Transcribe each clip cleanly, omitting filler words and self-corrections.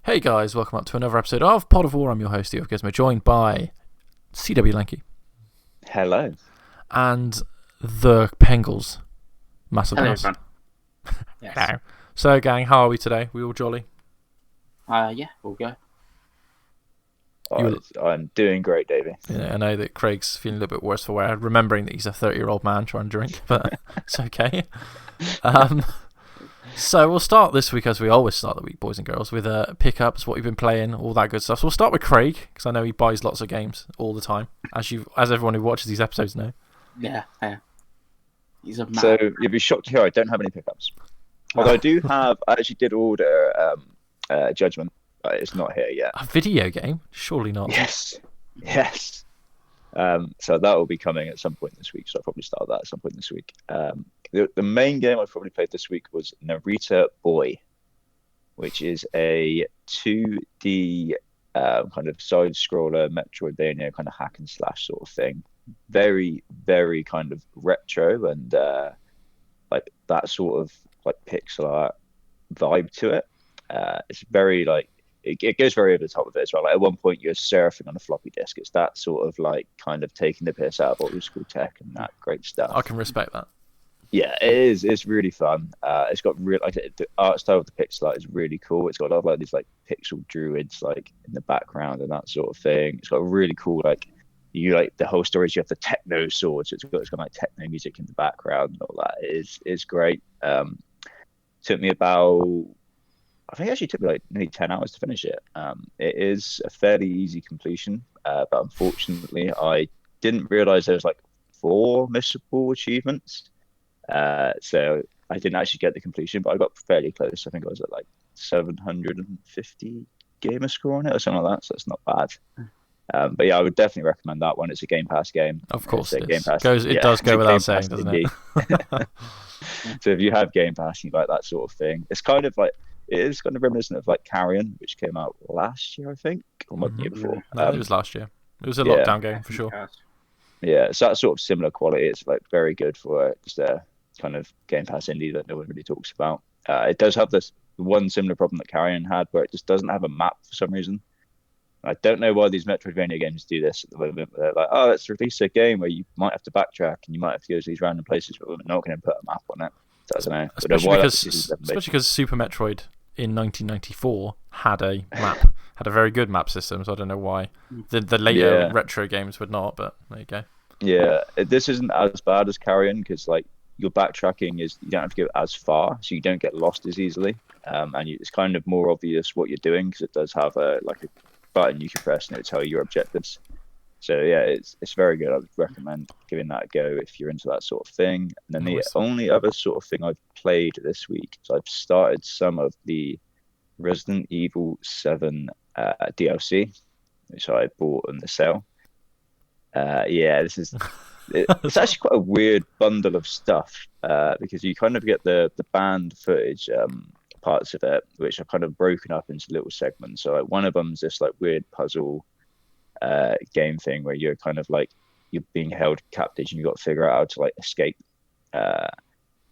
Hey guys, welcome up to another episode of Pod of War. I'm your host, Theo Gizmo, joined by CW Lanky Hello. and the Pengles. Massive Hello, Mouse. everyone. Yes. Hello. So, gang, how are we today? We all jolly? Yeah, we'll go. I'm doing great, Davey. Yeah, I know that Craig's feeling a little bit worse for wear, remembering that he's a 30-year-old man trying to drink, but it's okay. So we'll start this week as we always start the week, boys and girls, with pickups, what you've been playing, all that good stuff. So we'll start with Craig, because I know he buys lots of games all the time, as everyone who watches these episodes know. Yeah. He's a man. So you'll be shocked to hear I don't have any pickups. Although I actually did order Judgment, but it's not here yet. A video game? Surely not. Yes. So that will be coming at some point this week. So I'll probably start that at some point this week. The main game I probably played this week was Narita Boy, which is a 2D kind of side-scroller Metroidvania kind of hack and slash sort of thing. Very, very kind of retro and like that sort of like pixel art vibe to it. It's very like it goes very over the top of it as well. Like at one point you're surfing on a floppy disk. It's that sort of like kind of taking the piss out of old school tech and that great stuff. I can respect that. Yeah, it is. It's really fun. It's got real like the art style of the pixel art is really cool. It's got a lot of like these like pixel druids like in the background and that sort of thing. It's got a really cool like the whole story is you have the techno sword, so it's got like techno music in the background and all that. It is great. Took me about I think it actually took me like nearly 10 hours to finish it. It is a fairly easy completion, but unfortunately I didn't realize there was like 4 missable achievements. So I didn't actually get the completion, but I got fairly close. I think I was at like 750 gamer score on it or something like that, so it's not bad. But yeah, I would definitely recommend that one. It's a Game Pass game. Of course it Game is. Pass. It does go without saying, doesn't it? So if you have Game Pass, you like that sort of thing. It's kind of like it is kind of reminiscent of like Carrion, which came out last year, I think, or the year before. No, it was last year. It was a lockdown game for sure. Yeah, it's that sort of similar quality. It's like very good for just a kind of Game Pass indie that no one really talks about. It does have this one similar problem that Carrion had, where it just doesn't have a map for some reason. I don't know why these Metroidvania games do this at the moment. They're like, oh, let's release a game where you might have to backtrack and you might have to go to these random places, but we're not going to put a map on it. So I don't know. Especially because Super Metroid in 1994 had a map, had a very good map system. So I don't know why the later retro games would not. But there you go. Yeah, this isn't as bad as Carrion because like your backtracking is you don't have to go as far, so you don't get lost as easily, it's kind of more obvious what you're doing because it does have a button you can press and it'll tell you your objectives. So yeah, it's very good. I would recommend giving that a go if you're into that sort of thing. And then the only other sort of thing I've played this week is I've started some of the Resident Evil 7 DLC, which I bought on the sale. This is it's actually quite a weird bundle of stuff because you kind of get the banned footage parts of it, which are kind of broken up into little segments. So like one of them's this like weird puzzle game thing where you're kind of like you're being held captive and you've got to figure out how to like escape. But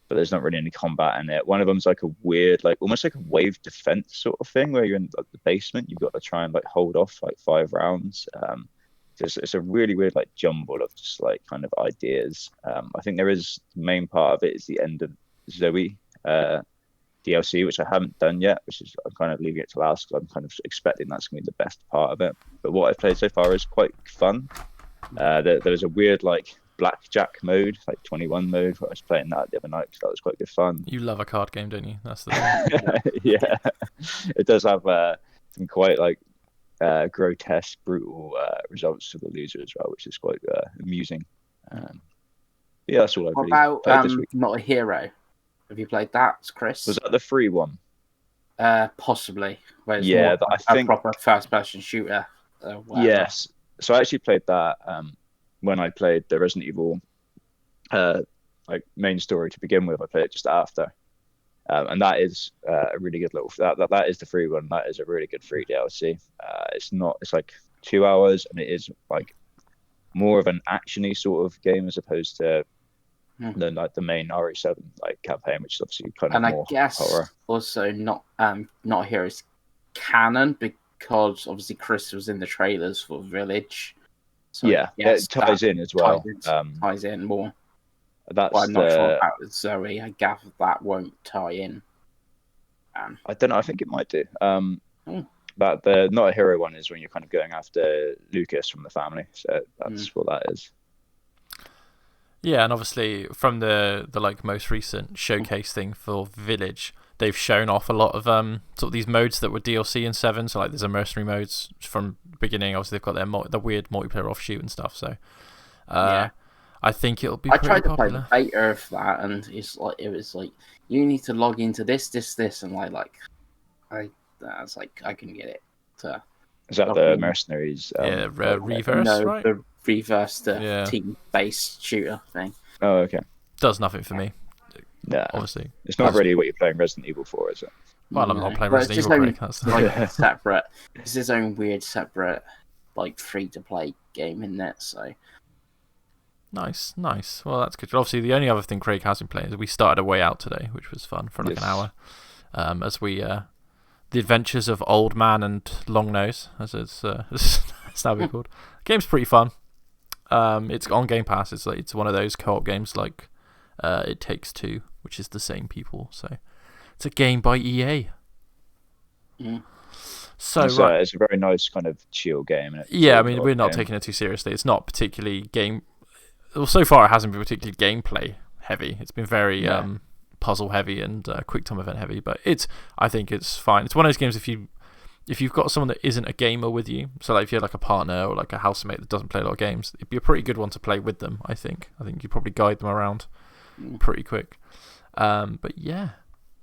there's not really any combat in it. One of them's like a weird, like almost like a wave defense sort of thing where you're in like, the basement. You've got to try and like hold off like 5 rounds. It's a really weird like jumble of just like kind of ideas. I think there is the main part of it is the end of Zoe DLC, which I haven't done yet, which is I'm kind of leaving it to last because I'm kind of expecting that's going to be the best part of it. But what I've played so far is quite fun. There's a weird like blackjack mode, like 21 mode, where I was playing that the other night because that was quite good fun. You love a card game, don't you? That's the thing. Yeah, it does have some quite like grotesque, brutal results to the loser as well, which is quite amusing. Yeah, that's all I've really played this week. Not a Hero? Have you played that, Chris? Was that the free one? Possibly. I think a proper first-person shooter. Yes. So I actually played that when I played the Resident Evil like main story to begin with. I played it just after, and that is a really good little. That is the free one. That is a really good free DLC. It's like 2 hours, and it is like more of an actiony sort of game as opposed to than like the main RE7 like campaign, which is obviously kind of more horror. Also not a Heroes canon because obviously Chris was in the trailers for Village. So yeah, it ties in as well. Ties in more. That's I'm not sure about Zoe. I gather that won't tie in. I don't know. I think it might do. But the Not a Hero one is when you're kind of going after Lucas from the family. So that's what that is. Yeah, and obviously from the like most recent showcase thing for Village, they've shown off a lot of sort of these modes that were DLC in 7. So like there's a mercenary modes from the beginning. Obviously they've got their weird multiplayer offshoot and stuff. So I think it'll be. I tried to play the beta of that, and it was like you need to log into this, and I can get it. Is that the mercenaries? Reverse, no, right? The reverse, team-based shooter thing. Oh, okay. Does nothing for me. Yeah, obviously it's not really what you're playing Resident Evil for, is it? Well, I'm not playing Resident Evil. That's separate. It's his own weird separate, like free-to-play game in there. So. Nice. Well, that's good. Obviously, the only other thing Craig has been playing is we started A Way Out today, which was fun for like an hour. As we the Adventures of Old Man and Long Nose, as it's now been called. The game's pretty fun. It's on Game Pass. It's one of those co-op games like It Takes Two, which is the same people. So it's a game by EA. So it's a very nice kind of chill game. Yeah, I mean we're not taking it too seriously. It's not particularly Well, so far it hasn't been particularly gameplay heavy. It's been very puzzle heavy and quick time event heavy, but I think it's fine. It's one of those games if you've got someone that isn't a gamer with you, so like if you had like a partner or like a housemate that doesn't play a lot of games, it'd be a pretty good one to play with them. I think you probably guide them around pretty quick. But yeah,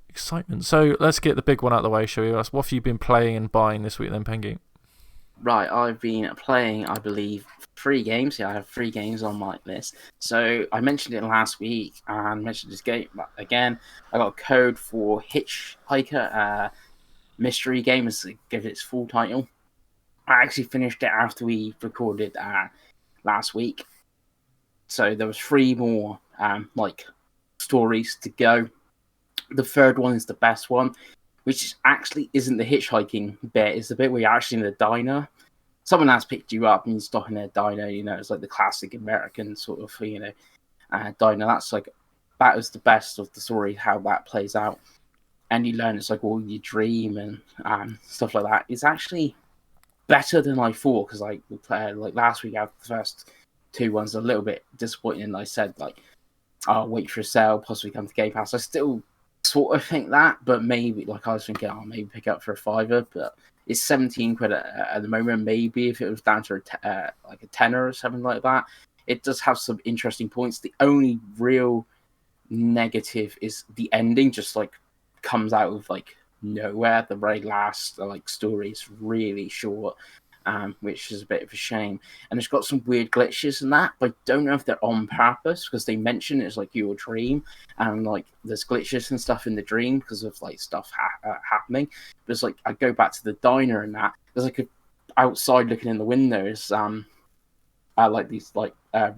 excitement. So let's get the big one out of the way, shall we? What have you been playing and buying this week then, Penguin? Right, I've been playing, I believe, 3 games. Yeah, I have 3 games on my list. So I mentioned it last week and mentioned this game again. I got a code for Hitchhiker mystery game, is give it its full title. I actually finished it after we recorded last week. So there was 3 more stories to go. The third one is the best one, which actually isn't the hitchhiking bit. It's the bit where you're actually in the diner. Someone has picked you up and you stop in a diner. It's like the classic American sort of, diner. That was the best of the story, how that plays out. And you learn it's like all your dream and stuff like that. It's actually better than I thought, because like last week, after the first 2 ones, a little bit disappointing. And I said I'll wait for a sale, possibly come to Game Pass. I still sort of think that, but maybe I was thinking I'll maybe pick it up for a £5, but it's 17 quid at the moment. Maybe if it was down to a tenner or something like that. It does have some interesting points. The only real negative is the ending just comes out of nowhere. The very last story is really short, which is a bit of a shame. And it's got some weird glitches in that, but I don't know if they're on purpose, because they mention it's your dream, and there's glitches and stuff in the dream because of stuff happening. But it's I go back to the diner and that there's outside looking in the windows, these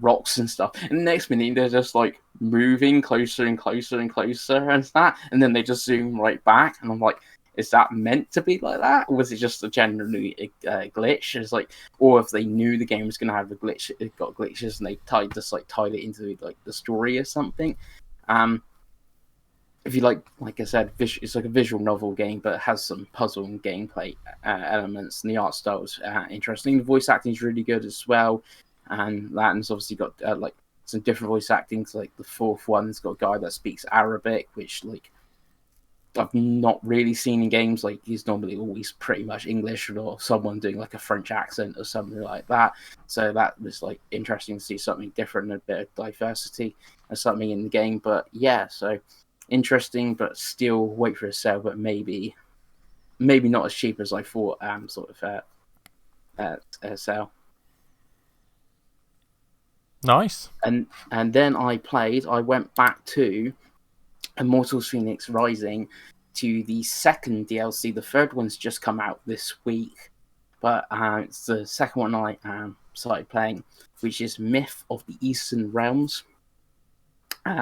rocks and stuff, and the next minute they're just moving closer and closer and closer and then they just zoom right back, and I'm like, is that meant to be like that, or was it just a generally glitch? It's or if they knew the game was going to have a glitch, it got glitches, and they tied it into the story or something. If you like I said, it's a visual novel game, but it has some puzzle and gameplay elements, and the art style is interesting. The voice acting is really good as well, and Latin's obviously got some different voice acting. So, the 4th one's got a guy that speaks Arabic, which I've not really seen in games. He's normally always pretty much English, or someone doing a French accent or something like that. So that was interesting to see something different, a bit of diversity and something in the game. But yeah, so interesting, but still wait for a sale. But maybe not as cheap as I thought. A sale. Nice. And then I went back to Immortals Phoenix Rising, to the 2nd DLC. The 3rd one's just come out this week, but it's the 2nd one I started playing, which is Myth of the Eastern Realms,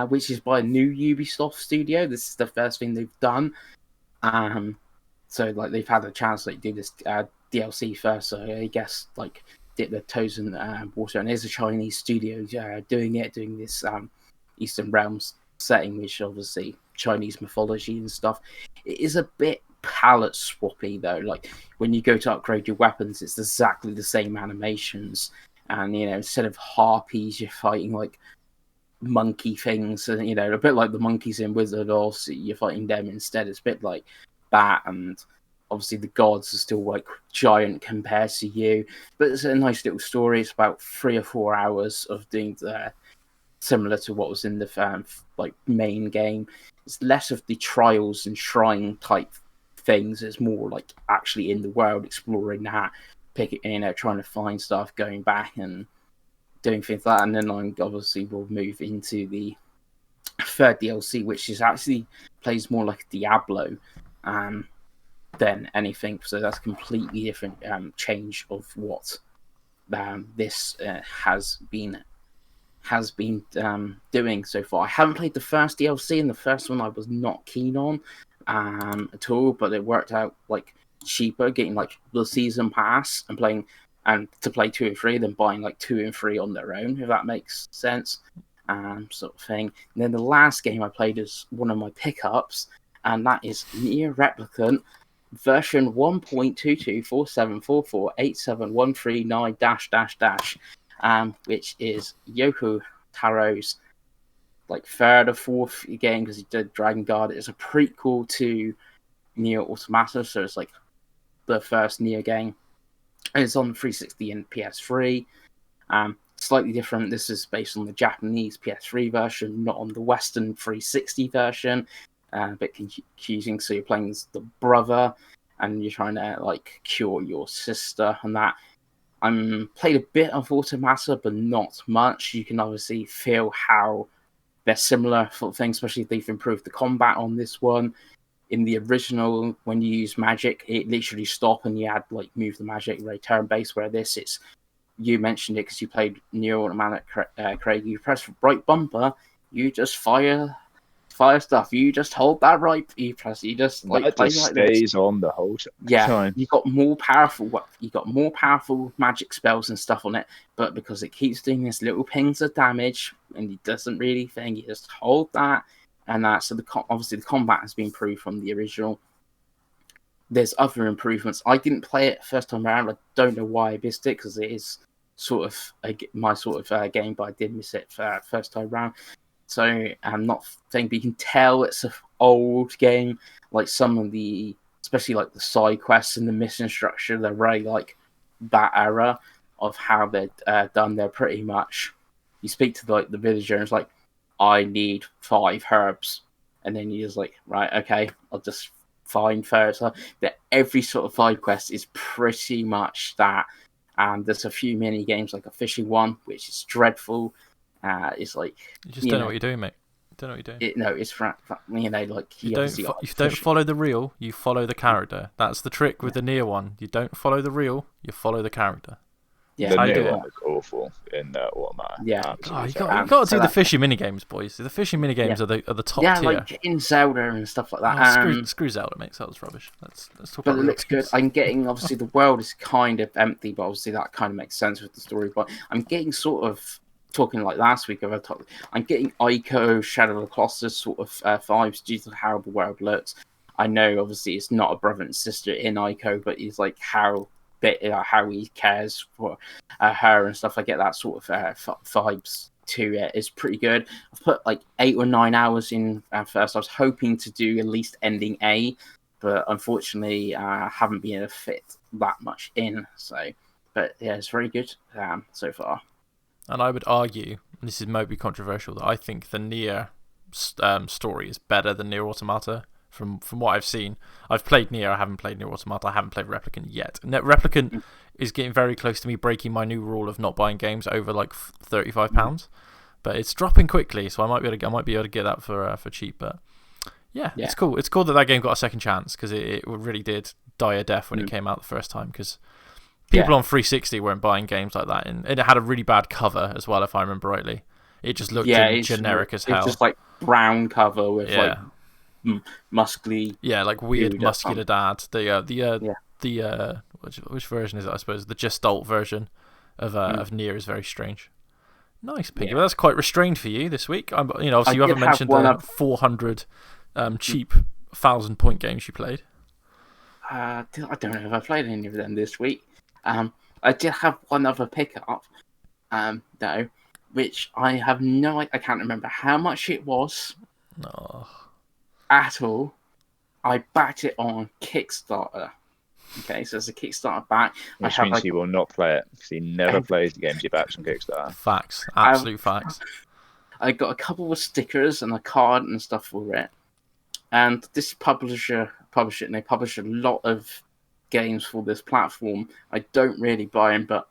which is by a new Ubisoft studio. This is the first thing they've done. so like they've had a chance to like do this DLC first. So I guess like dip their toes in water. And there's a Chinese studio doing this Eastern Realms setting, which obviously Chinese mythology and stuff. It is a bit palette swappy though. Like when you go to upgrade your weapons, it's exactly the same animations. And instead of harpies, you're fighting like monkey things, and a bit like the monkeys in Wizard, or you're fighting them instead. It's a bit like that, and obviously the gods are still like giant compared to you, but it's a nice little story. It's about 3 or 4 hours of doing similar to what was in the like main game. It's less of the trials and shrine type things. It's more like actually in the world, exploring that, trying to find stuff, going back and doing things like that. And then obviously we'll move into the third DLC, which is actually plays more like Diablo than anything. So that's a completely different change of what this has been doing so far. I haven't played the first DLC, and the first one I was not keen on at all, but it worked out like cheaper getting like the season pass and playing, and to play 2 and 3 than buying like 2 and 3 on their own, if that makes sense, sort of thing. And then the last game I played is one of my pickups, and that is Nier Replicant version 1.2247448713 which is Yoko Taro's like third or fourth game, because he did Dragon Guard. It's a prequel to Nier Automata, so it's like the first Nier game. And it's on 360 and PS3. Slightly different. This is based on the Japanese PS3 version, not on the Western 360 version. A bit confusing. So you're playing as the brother, and you're trying to like cure your sister, and that. Played a bit of Automata, but not much. You can obviously feel how they're similar sort of things, especially if they've improved the combat on this one. In the original, when you use magic, it literally stop and you had like move the magic, very turn-based, where this, it's, you mentioned it because you played Nier Automata, Craig, you press right bumper, you just fire stuff. You just hold that right. You just like that play just like stays this. on the whole Yeah, time. you got more powerful magic spells and stuff on it, but because it keeps doing this little pings of damage and it doesn't really think, you just hold that and that. So obviously the combat has been improved from the original. There's other improvements. I didn't play it first time around. I don't know why I missed it, because it is sort of my sort of game, but I did miss it first time around. So I'm not saying, but you can tell it's an old game. Like some of the, especially like the side quests and the mission structure, they're very like that era of how they're done. They're pretty much, you speak to like the villager and it's like, I need 5 herbs, and then you're just like, right, okay, I'll just find herbs. That every sort of side quest is pretty much that. And there's a few mini games like a fishing one, which is dreadful. It's like you just don't know what you're doing, mate. Don't know what you're doing. It's like you don't follow the reel, you follow the character. That's the trick with the Nier one. You don't follow the reel, you follow the character. Yeah, the Nier one is awful in Automata. Yeah, you got to do the fishing minigames, boys. The fishing minigames are the top tier. Yeah, like in Zelda and stuff like that. Screw Zelda, mate. Zelda's rubbish. Let's talk but about it looks good. I'm getting, obviously the world is kind of empty, but obviously that kind of makes sense with the story. But I'm getting sort of, talking like last week, I'm getting Ico, Shadow of the Colossus sort of vibes due to how the world looks. I know, obviously, it's not a brother and sister in Ico, but it's like how he cares for her and stuff. I get that sort of vibes to it. It's pretty good. I've put like 8 or 9 hours in first. I was hoping to do at least ending A, but unfortunately, I haven't been able to fit that much in. So, but yeah, it's very good so far. And I would argue, and this might be controversial, that I think the Nier story is better than Nier Automata. From what I've seen, I've played Nier. I haven't played Nier Automata. I haven't played Replicant yet. Replicant is getting very close to me breaking my new rule of not buying games over like £35, but it's dropping quickly, so I might be able to get that for cheap. But yeah, it's cool. It's cool that game got a second chance, because it really did die a death when it came out the first time, because people on 360 weren't buying games like that, and it had a really bad cover as well, if I remember rightly. It just looked generic as hell. It's just like brown cover with like muscly. Yeah, like weird dude, muscular dad. Yeah. The which version is it? I suppose the Gestalt version of Nier is very strange. Nice, Pinky. Yeah. Well, that's quite restrained for you this week. Obviously I you haven't did have mentioned one the up- 400 cheap 1,000-point games you played. I don't know if I played any of them this week. I did have one other pickup, though, which I have I can't remember how much it was No. at all. I backed it on Kickstarter. Okay, so it's a Kickstarter back. Which means he will not play it because he never plays the games he backs on Kickstarter. Facts. Absolute facts. I got a couple of stickers and a card and stuff for it. And this publisher published it, and they publish a lot of games for this platform. I don't really buy them, but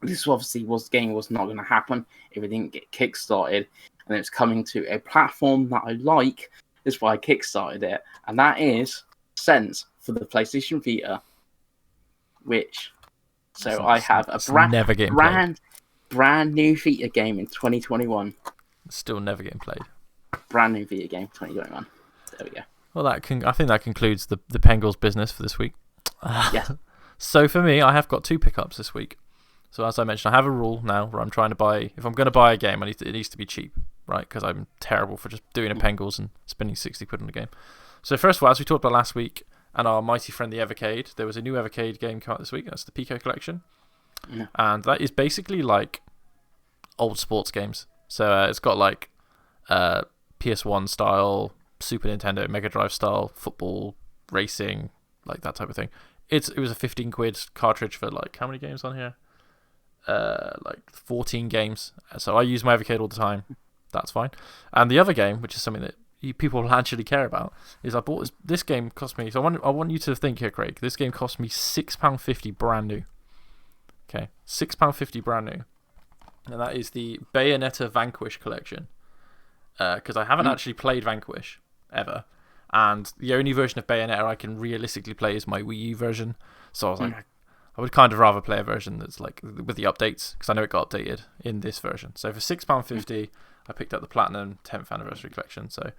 this obviously game was not going to happen if it didn't get kickstarted, and it's coming to a platform that I like. Is why I kickstarted it, and that is Sense for the PlayStation Vita. I have a brand new Vita game in 2021. Still never getting played. Brand new Vita game 2021. There we go. Well, I think that concludes the Pengals business for this week. Yes. So for me, I have got 2 pickups this week. So as I mentioned, I have a rule now where I'm trying to buy. If I'm going to buy a game, it needs to be cheap, right? Because I'm terrible for just doing a Pengals and spending 60 quid on a game. So first of all, as we talked about last week, and our mighty friend the Evercade, there was a new Evercade game come out this week. That's the Pico Collection, and that is basically like old sports games. So it's got like PS1 style, Super Nintendo, Mega Drive style football, racing, like that type of thing. It was a 15 quid cartridge for like how many games on here? Like 14 games. So I use my Evercade all the time. That's fine. And the other game, which is something that people will actually care about, is I bought this game cost me. So I want you to think here, Craig. This game cost me £6.50 brand new. Okay, £6.50 brand new, and that is the Bayonetta Vanquish collection. Because I haven't actually played Vanquish ever, and the only version of Bayonetta I can realistically play is my Wii U version. So I was like, I would kind of rather play a version that's like with the updates, because I know it got updated in this version. So for £6.50, I picked up the Platinum 10th Anniversary Collection. So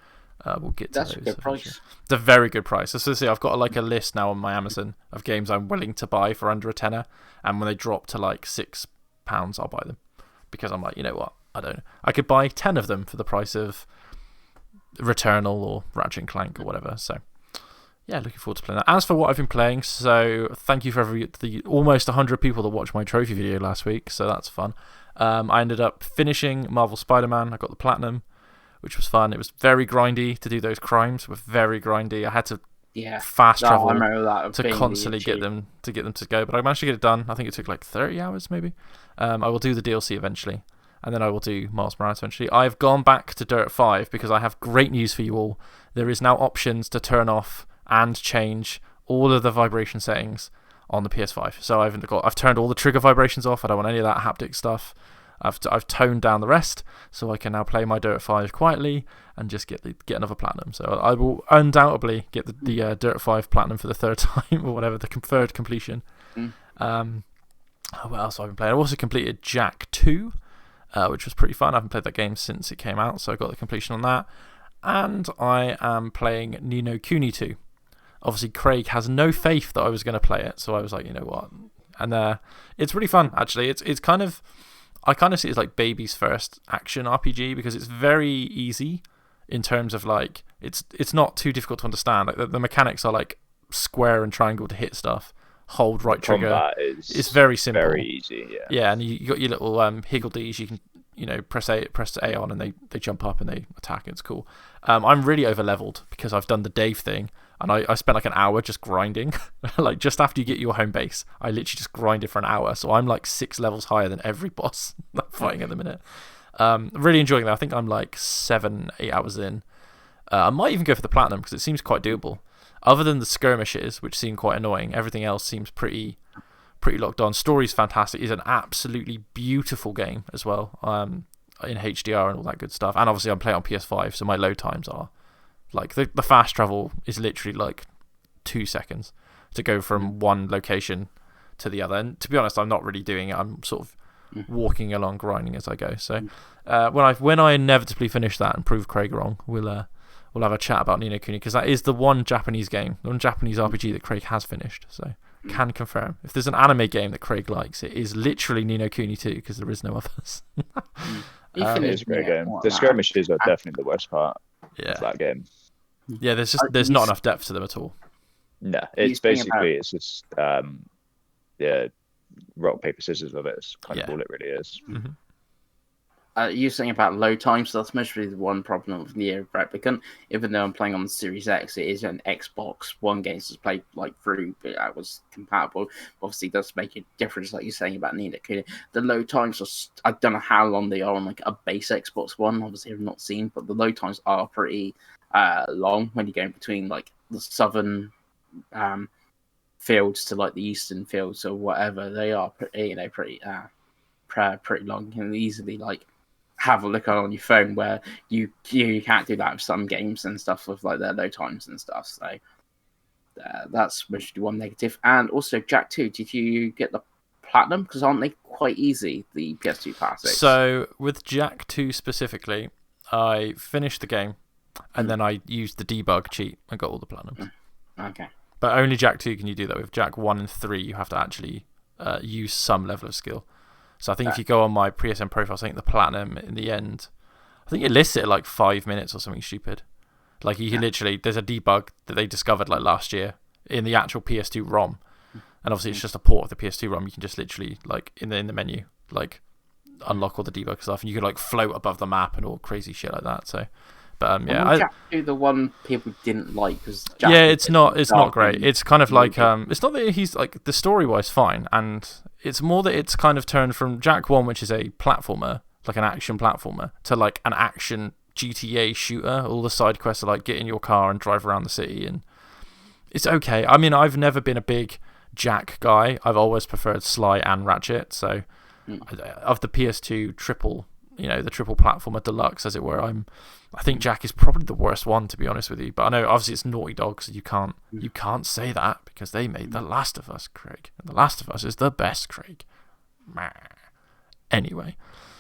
we'll get to those. That's a good price. It's a very good price. So see, I've got like a list now on my Amazon of games I'm willing to buy for under a tenner, and when they drop to like £6, I'll buy them, because I'm like, you know what? I could buy 10 of them for the price of Returnal or Ratchet and Clank or whatever. So yeah, looking forward to playing that. As for what I've been playing, so thank you for the almost 100 people that watched my trophy video last week, so that's fun. I ended up finishing Marvel Spider-Man. I got the Platinum, which was fun. It was very grindy to do those crimes. Were very grindy. I had to fast travel to constantly get them to go, but I managed to get it done. I think it took like 30 hours maybe. I will do the DLC eventually, and then I will do Miles Morales eventually. I've gone back to Dirt 5 because I have great news for you all. There is now options to turn off and change all of the vibration settings on the PS5. So I've turned all the trigger vibrations off. I don't want any of that haptic stuff. I've toned down the rest, so I can now play my Dirt 5 quietly and just get another Platinum. So I will undoubtedly get the Dirt 5 Platinum for the 3rd time, or whatever, the third completion. What else have I been playing? I also completed Jack 2, which was pretty fun. I haven't played that game since it came out, so I got the completion on that. And I am playing Ni no Kuni 2. Obviously, Craig has no faith that I was going to play it, so I was like, you know what? And it's really fun, actually. It's kind of... I kind of see it as like baby's first action RPG, because it's very easy in terms of like... It's not too difficult to understand. Like the mechanics are like square and triangle to hit stuff. Hold right trigger. It's very simple. Very easy, yeah. Yeah, and you got your little higgledies. You can press A on, and they jump up and they attack. It's cool. I'm really over leveled because I've done the Dave thing, and I spent like an hour just grinding. Like just after you get your home base, I literally just grinded for an hour. So I'm like 6 levels higher than every boss I'm fighting at the minute. Really enjoying that. I think I'm like 7-8 hours in. I might even go for the Platinum because it seems quite doable. Other than the skirmishes, which seem quite annoying, everything else seems pretty locked on. Story's fantastic. It's an absolutely beautiful game as well, in HDR and all that good stuff. And obviously I'm playing on PS5, so my load times are like the fast travel is literally like 2 seconds to go from one location to the other. And to be honest, I'm not really doing it. I'm sort of walking along, grinding as I go. So when I inevitably finish that and prove Craig wrong, we'll we'll have a chat about Ni no Kuni, because that is the one Japanese game, the one Japanese RPG that Craig has finished. So can confirm. If there's an anime game that Craig likes, it is literally Ni no Kuni 2, because there is no others. It is a great game. The skirmishes are definitely the worst part of that game. Yeah, there's not enough depth to them at all. No, it's basically it's just rock paper scissors of it. It's kind of all it really is. Mm-hmm. You're saying about load time, so that's mostly the one problem with Neo Replicant. Even though I'm playing on the Series X, it is an Xbox One game to play through, but I was compatible. Obviously, it does make a difference, like you're saying about Neo Replicant. The load times are, I don't know how long they are on a base Xbox One. Obviously, I've not seen, but the load times are pretty long when you're going between the southern fields to the eastern fields or whatever. They are pretty long. You can easily have a look on your phone, where you can't do that with some games and stuff with their load times and stuff. So that's mostly one negative. And also, Jak 2, did you get the platinum? Because aren't they quite easy, the PS2 classics? So with Jak 2 specifically, I finished the game and then I used the debug cheat and got all the platinums. Okay. But only Jak 2 can you do that with. Jak 1 and 3, you have to actually use some level of skill. So I think if you go on my PSN profile, I think the platinum in the end, I think it lists it at 5 minutes or something stupid. You can literally, there's a debug that they discovered last year in the actual PS2 ROM, and obviously it's just a port of the PS2 ROM. You can just literally in the menu unlock all the debug stuff, and you can float above the map and all crazy shit like that. So. But Jak 2, the one people didn't like, because it's not great. It's kind of it's not that he's the story wise fine, and it's more that it's kind of turned from Jak 1, which is a platformer, an action platformer, to an action GTA shooter. All the side quests are get in your car and drive around the city, and it's okay. I mean, I've never been a big Jak guy. I've always preferred Sly and Ratchet. So of the PS2 triple, the triple platformer deluxe, as it were, I think Jak is probably the worst one, to be honest with you. But I know obviously it's Naughty Dog, so you can't say that, because they made The Last of Us, Craig. And The Last of Us is the best, Craig. Anyway,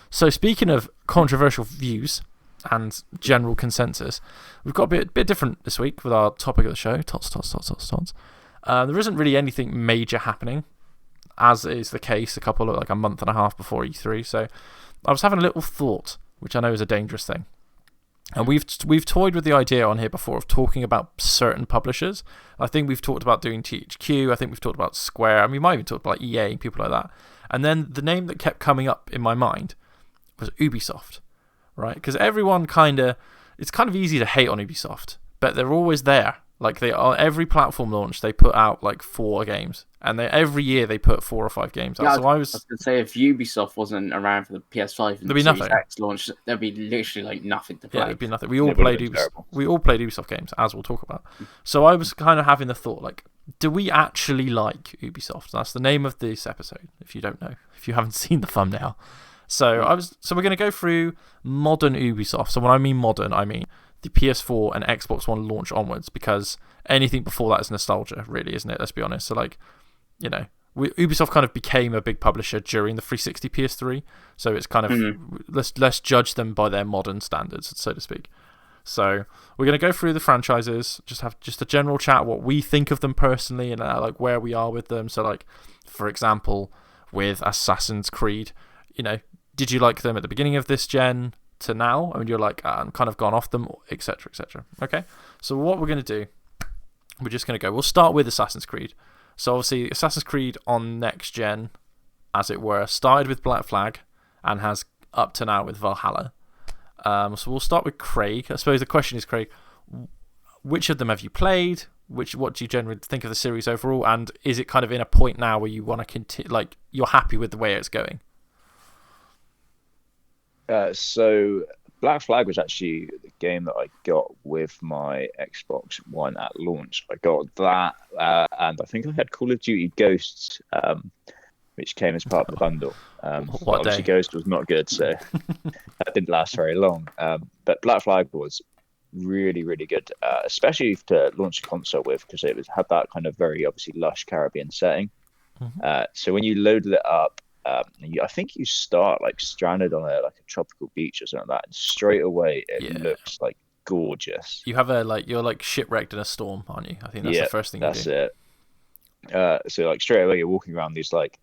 so speaking of controversial views and general consensus, we've got a bit different this week with our topic of the show. Tots. There isn't really anything major happening, as is the case a month and a half before E3. So I was having a little thought, which I know is a dangerous thing. And we've toyed with the idea on here before of talking about certain publishers. I think we've talked about doing THQ. I think we've talked about Square. And we might even talk about EA and people like that. And then the name that kept coming up in my mind was Ubisoft, right? Because everyone it's kind of easy to hate on Ubisoft, but they're always there. They are, every platform launch, they put out 4 games, and every year they put 4 or 5 games out. So I was going to say, if Ubisoft wasn't around for the PS5 and the Series X launch, there'd be literally nothing to play. Yeah, there'd be nothing. We all played Ubisoft games, as we'll talk about. So I was kind of having the thought, do we actually like Ubisoft? That's the name of this episode, if you don't know, if you haven't seen the thumbnail. So we're going to go through modern Ubisoft. So when I mean modern, I mean the PS4 and Xbox One launch onwards, because anything before that is nostalgia, really, isn't it? Let's be honest. So Ubisoft kind of became a big publisher during the 360 PS3, so it's kind of let's judge them by their modern standards, so to speak. So we're going to go through the franchises, have a general chat, what we think of them personally, and where we are with them. So for example, with Assassin's Creed, did you like them at the beginning of this gen to now? I mean, you're I'm kind of gone off them, etc., etc. Okay, so what we're going to do, we're just going to we'll start with Assassin's Creed. So obviously Assassin's Creed on next gen, as it were, started with Black Flag and has up to now with Valhalla. So we'll start with Craig. I suppose the question is, Craig, which of them have you played? What do you generally think of the series overall? And is it kind of in a point now where you want to continue, you're happy with the way it's going? So Black Flag was actually the game that I got with my Xbox One at launch. I got that, and I think I had Call of Duty Ghosts, which came as part of the bundle. Obviously, Ghost was not good, so that didn't last very long. But Black Flag was really, really good, especially to launch a console with, because it had that kind of very obviously lush Caribbean setting. So when you loaded it up, I think you start stranded on a tropical beach or something like that, and straight away it looks gorgeous. You have you're like shipwrecked in a storm, aren't you? I think that's the Yeah, first thing you that's do. it. So like straight away you're walking around these like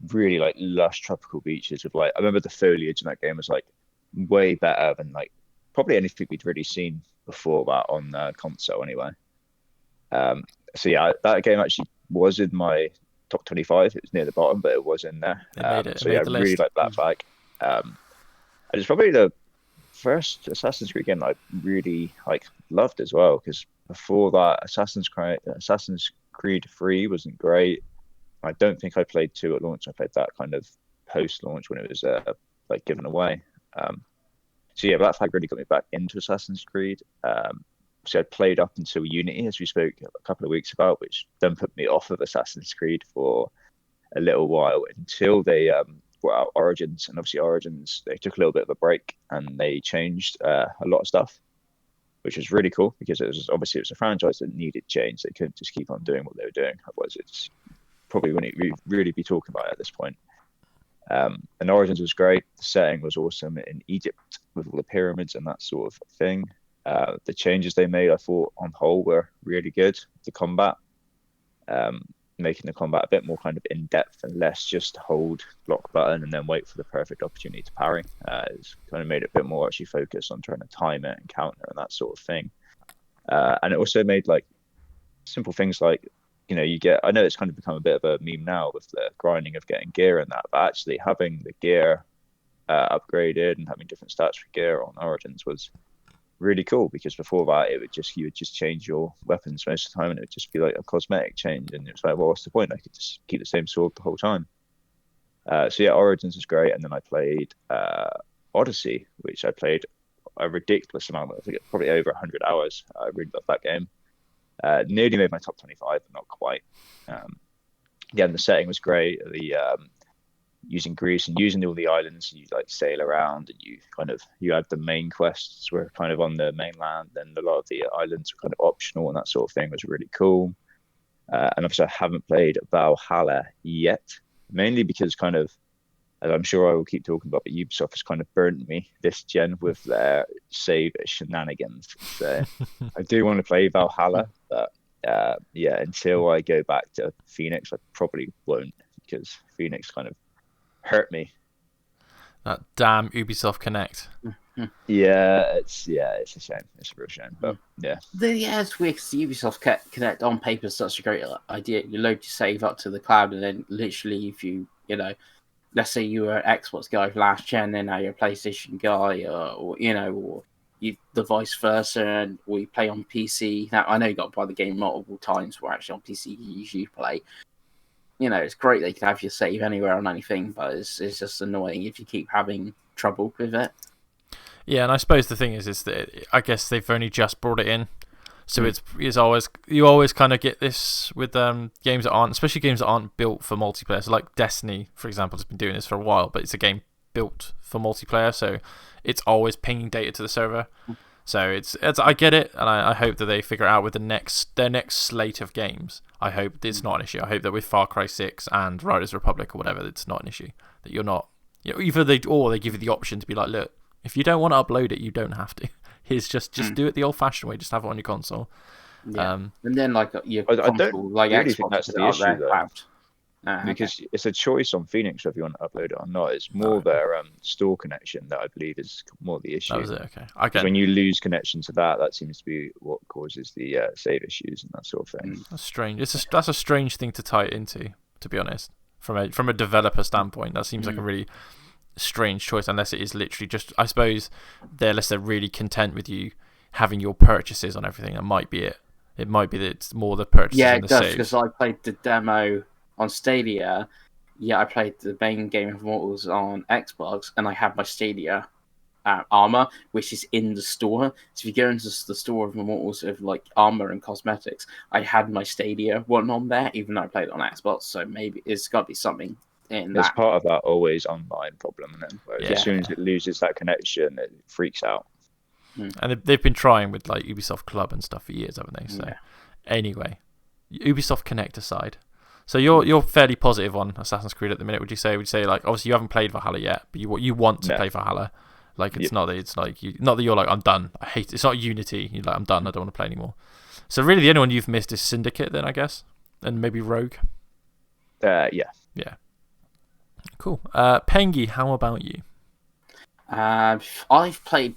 really like lush tropical beaches with like I remember the foliage in that game was like way better than like probably anything we'd really seen before that on console anyway. Um, so yeah, that game actually was in my top 25. It was near the bottom, but it was in there. It made it. It So yeah, made I the really list. like Black Flag. Um, and it's probably the first Assassin's Creed game I really like loved as well because before that, Assassin's Creed 3 wasn't great. I don't think I played 2 at launch. I played that kind of post-launch when it was like given away. Um, so yeah, Black Flag really got me back into Assassin's Creed. So I played up until Unity, as we spoke a couple of weeks about, which then put me off of Assassin's Creed for a little while until they brought out Origins. And obviously Origins, they took a little bit of a break and they changed a lot of stuff, which was really cool because it was a franchise that needed change. They couldn't just keep on doing what they were doing. Otherwise, it's probably wouldn't really be talking about it at this point. And Origins was great. The setting was awesome in Egypt with all the pyramids and that sort of thing. The changes they made, I thought, on whole, were really good. The combat, making the combat a bit more kind of in depth and less just hold block button and then wait for the perfect opportunity to parry. It's kind of made it a bit more actually focused on trying to time it and counter and that sort of thing. And it also made like simple things like, you know, I know it's kind of become a bit of a meme now with the grinding of getting gear and that, but actually having the gear upgraded and having different stats for gear on Origins was really cool because before that you would just change your weapons most of the time and it would just be like a cosmetic change and it was like, well, what's the point? I could just keep the same sword the whole time. So yeah, Origins was great, and then I played Odyssey, which I played a ridiculous amount. I think probably over 100 hours. I really love that game. Nearly made my top 25, but not quite. Yeah, and the setting was great. The using Greece and using all the islands, you like sail around and you had the main quests were kind of on the mainland, and a lot of the islands were kind of optional, and that sort of thing was really cool. And obviously I haven't played Valhalla yet, mainly because kind of, as I'm sure I will keep talking about, but Ubisoft has kind of burnt me this gen with their save shenanigans. So I do want to play Valhalla, but yeah, until I go back to Phoenix, I probably won't because Phoenix kind of hurt me. That damn Ubisoft Connect. Yeah, it's a shame. It's a real shame, but yeah. It's weird because Ubisoft Connect on paper is such a great idea. You load your save up to the cloud, and then literally, if you let's say you were an Xbox guy for last gen, and now you're a PlayStation guy, or you the vice versa, or you play on PC. Now I know you got to buy the game multiple times. Where actually on PC you usually play. It's great that you can have your save anywhere on anything, but it's just annoying if you keep having trouble with it. Yeah, and I suppose the thing is that I guess they've only just brought it in, so it's always you always kind of get this with games that aren't, especially games that aren't built for multiplayer. So like Destiny, for example, has been doing this for a while, but it's a game built for multiplayer, so it's always pinging data to the server. So it's I get it, and I hope that they figure it out with their next slate of games. I hope it's not an issue. I hope that with Far Cry 6 and Riders Republic or whatever, it's not an issue. That you're not, either they give you the option to be like, look, if you don't want to upload it, you don't have to. Here's just do it the old-fashioned way. Just have it on your console. Yeah, and then like your console, I don't like really Xbox, think that's the issue though. Because okay. it's a choice on Phoenix whether you want to upload it or not. It's more their store connection that I believe is more the issue. That was it, okay. Because when you lose connection to that seems to be what causes the save issues and that sort of thing. That's strange. That's a strange thing to tie it into, to be honest. From a developer standpoint, that seems like a really strange choice, unless it is literally just, I suppose, unless they're really content with you having your purchases on everything. That might be it. It might be that it's more the purchases and the saves. Yeah, it does, because I played the demo on Stadia. Yeah, I played the main game of Immortals on Xbox, and I had my Stadia armor, which is in the store. So if you go into the store of Immortals of like armor and cosmetics, I had my Stadia one on there, even though I played it on Xbox. So maybe it's got to be something in that. It's part of that always online problem, then, where as soon as it loses that connection, it freaks out. And they've been trying with like Ubisoft Club and stuff for years, haven't they? So anyway, Ubisoft Connect aside. So you're fairly positive on Assassin's Creed at the minute, would you say? Would you say, like, obviously you haven't played Valhalla yet, but you want to play Valhalla. Like it's not that it's like not that you're like I'm done. I hate it. It's not Unity. You're like I'm done. I don't want to play anymore. So really, the only one you've missed is Syndicate, then I guess, and maybe Rogue. Yeah. Yeah. Cool. Pengy, how about you? I've played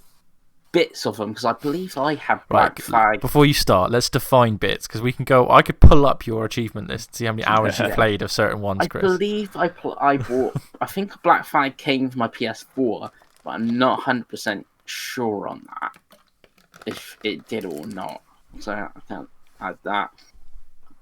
bits of them because I believe I had Black Flag. Before you start, let's define bits because we can go. I could pull up your achievement list and see how many hours you played of certain ones, Chris. I believe I bought. I think Black Flag came with my PS4, but I'm not 100% sure on that if it did or not. So I can't add that.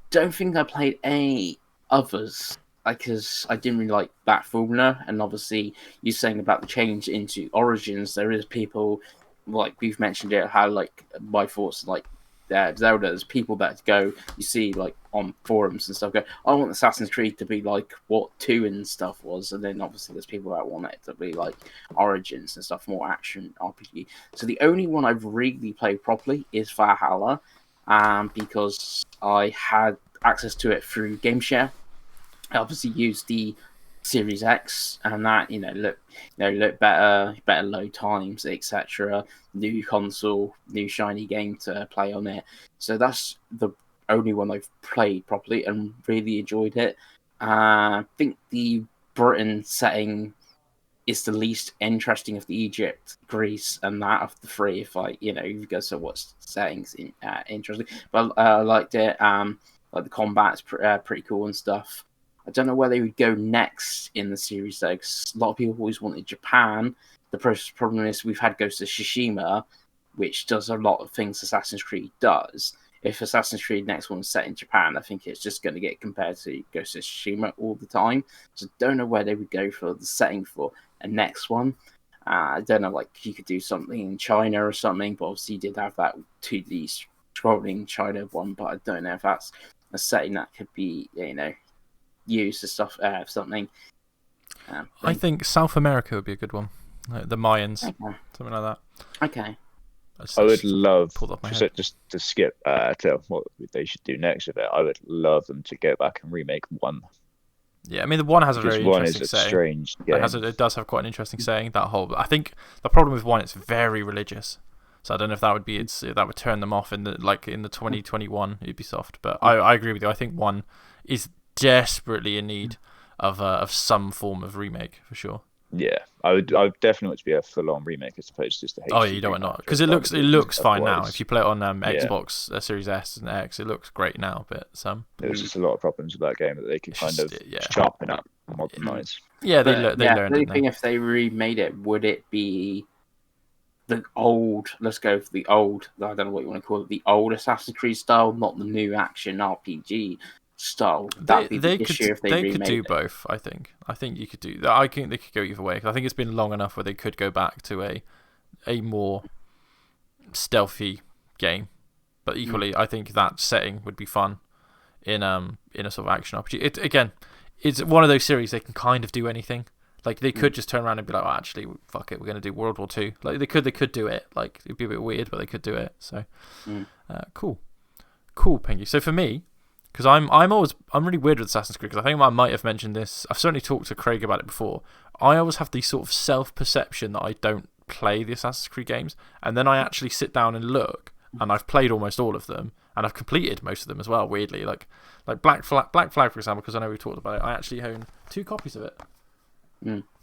Don't think I played any others because I didn't really like that formula, and obviously you saying about the change into Origins, there is people like we've mentioned it how like my thoughts like Zelda, there's people that go you see like on forums and stuff go I want Assassin's Creed to be like what 2 and stuff was, and then obviously there's people that want it to be like Origins and stuff, more action RPG. So the only one I've really played properly is Valhalla, because I had access to it through GameShare. I obviously used the Series X, and that look better load times, etc. New console, new shiny game to play on it. So that's the only one I've played properly and really enjoyed it. I think the Britain setting is the least interesting of the Egypt, Greece, and that of the three. If you go so what settings interesting, but I liked it. Like the combat's pretty cool and stuff. I don't know where they would go next in the series though, because a lot of people always wanted Japan. The problem is we've had Ghost of Tsushima, which does a lot of things Assassin's Creed does. If Assassin's Creed next one's set in Japan, I think it's just going to get compared to Ghost of Tsushima all the time. So I don't know where they would go for the setting for a next one. I don't know, like you could do something in China or something, but obviously you did have that 2D scrolling China one, but I don't know if that's a setting that could be, used to stuff something. I think South America would be a good one. Like the Mayans, something like that. Okay. I would love just to skip to what they should do next with it. I would love them to go back and remake 1. Yeah, I mean the 1 has a very interesting setting. Strange game. It does have quite an interesting setting. I think the problem with 1, it's very religious. So I don't know if that would be that would turn them off in the 2021 Ubisoft. But I agree with you. I think 1 is desperately in need of some form of remake for sure. Yeah, I would definitely want it to be a full-on remake as opposed to just a HD. Oh, yeah, you don't want not because it looks fine now. If you play it on Xbox Series S and X, it looks great now. But there was just a lot of problems with that game that they could kind of sharpen up, modernize. Yeah, they learned. The thing if they remade it, would it be the old? Let's go for the old. I don't know what you want to call it. The old Assassin's Creed style, not the new action RPG style. That'd be the issue if they could do both. I think you could do that. I think they could go either way. I think it's been long enough where they could go back to a more stealthy game, but equally, I think that setting would be fun in a sort of action RPG. It's one of those series they can kind of do anything. Like they could just turn around and be like, "Oh, actually, fuck it, we're going to do World War II." Like they could do it. Like it'd be a bit weird, but they could do it. So cool, Pengy. So for me. Because I'm really weird with Assassin's Creed because I think I might have mentioned this. I've certainly talked to Craig about it before. I always have the sort of self-perception that I don't play the Assassin's Creed games, and then I actually sit down and look, and I've played almost all of them, and I've completed most of them as well. Weirdly, like Black Flag, for example, because I know we talked about it. I actually own 2 copies of it,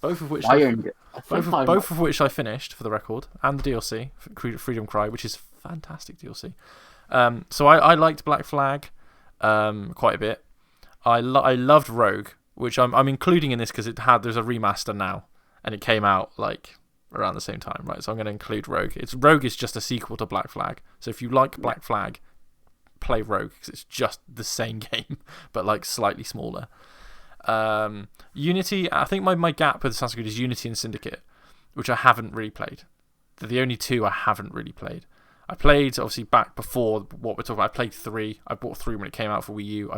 both of which both of which I finished for the record, and the DLC, Freedom Cry, which is fantastic DLC. So I liked Black Flag. Quite a bit. I loved Rogue, which I'm including in this because there's a remaster now, and it came out like around the same time, right? So I'm going to include Rogue. Rogue is just a sequel to Black Flag. So if you like Black Flag, play Rogue because it's just the same game but like slightly smaller. Unity. I think my gap with Assassin's Creed is Unity and Syndicate, which I haven't really played. They're the only 2 I haven't really played. I played, obviously, back before what we're talking about. I played 3. I bought 3 when it came out for Wii U.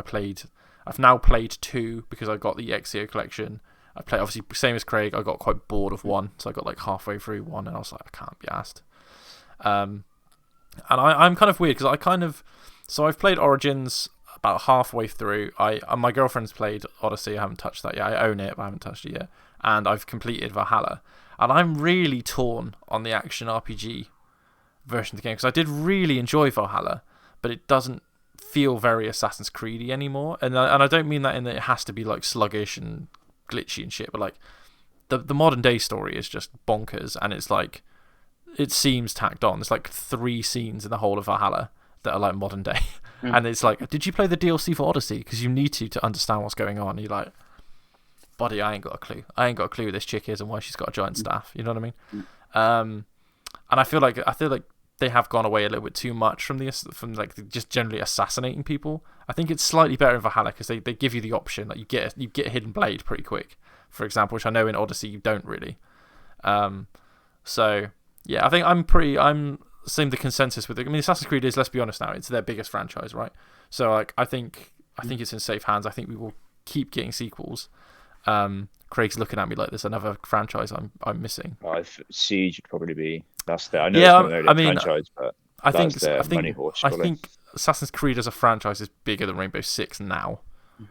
I've now played 2 because I got the Ezio collection. I played, obviously, same as Craig, I got quite bored of 1. So I got like halfway through 1 and I was like, I can't be asked. And I'm kind of weird because so I've played Origins about halfway through. My girlfriend's played Odyssey. I haven't touched that yet. I own it, but I haven't touched it yet. And I've completed Valhalla. And I'm really torn on the action RPG version of the game because I did really enjoy Valhalla, but it doesn't feel very Assassin's Creedy anymore. And I don't mean that in that it has to be like sluggish and glitchy and shit, but like the modern day story is just bonkers, and it's like it seems tacked on. There's like 3 scenes in the whole of Valhalla that are like modern day, and it's like, did you play the DLC for Odyssey? Because you need to understand what's going on. You're like, buddy, I ain't got a clue. I ain't got a clue who this chick is and why she's got a giant staff. You know what I mean? And I feel like they have gone away a little bit too much from like just generally assassinating people. I think it's slightly better in Valhalla because they give you the option that you get a hidden blade pretty quick, for example, which I know in Odyssey you don't really. So yeah, I think I'm seeing the consensus with it. I mean, Assassin's Creed is, let's be honest now, it's their biggest franchise, right? So like I think it's in safe hands. I think we will keep getting sequels. Craig's looking at me like there's another franchise I'm missing. Siege would probably be. That's the. I know Yeah, it's not really a franchise, but I think Assassin's Creed as a franchise is bigger than Rainbow Six now.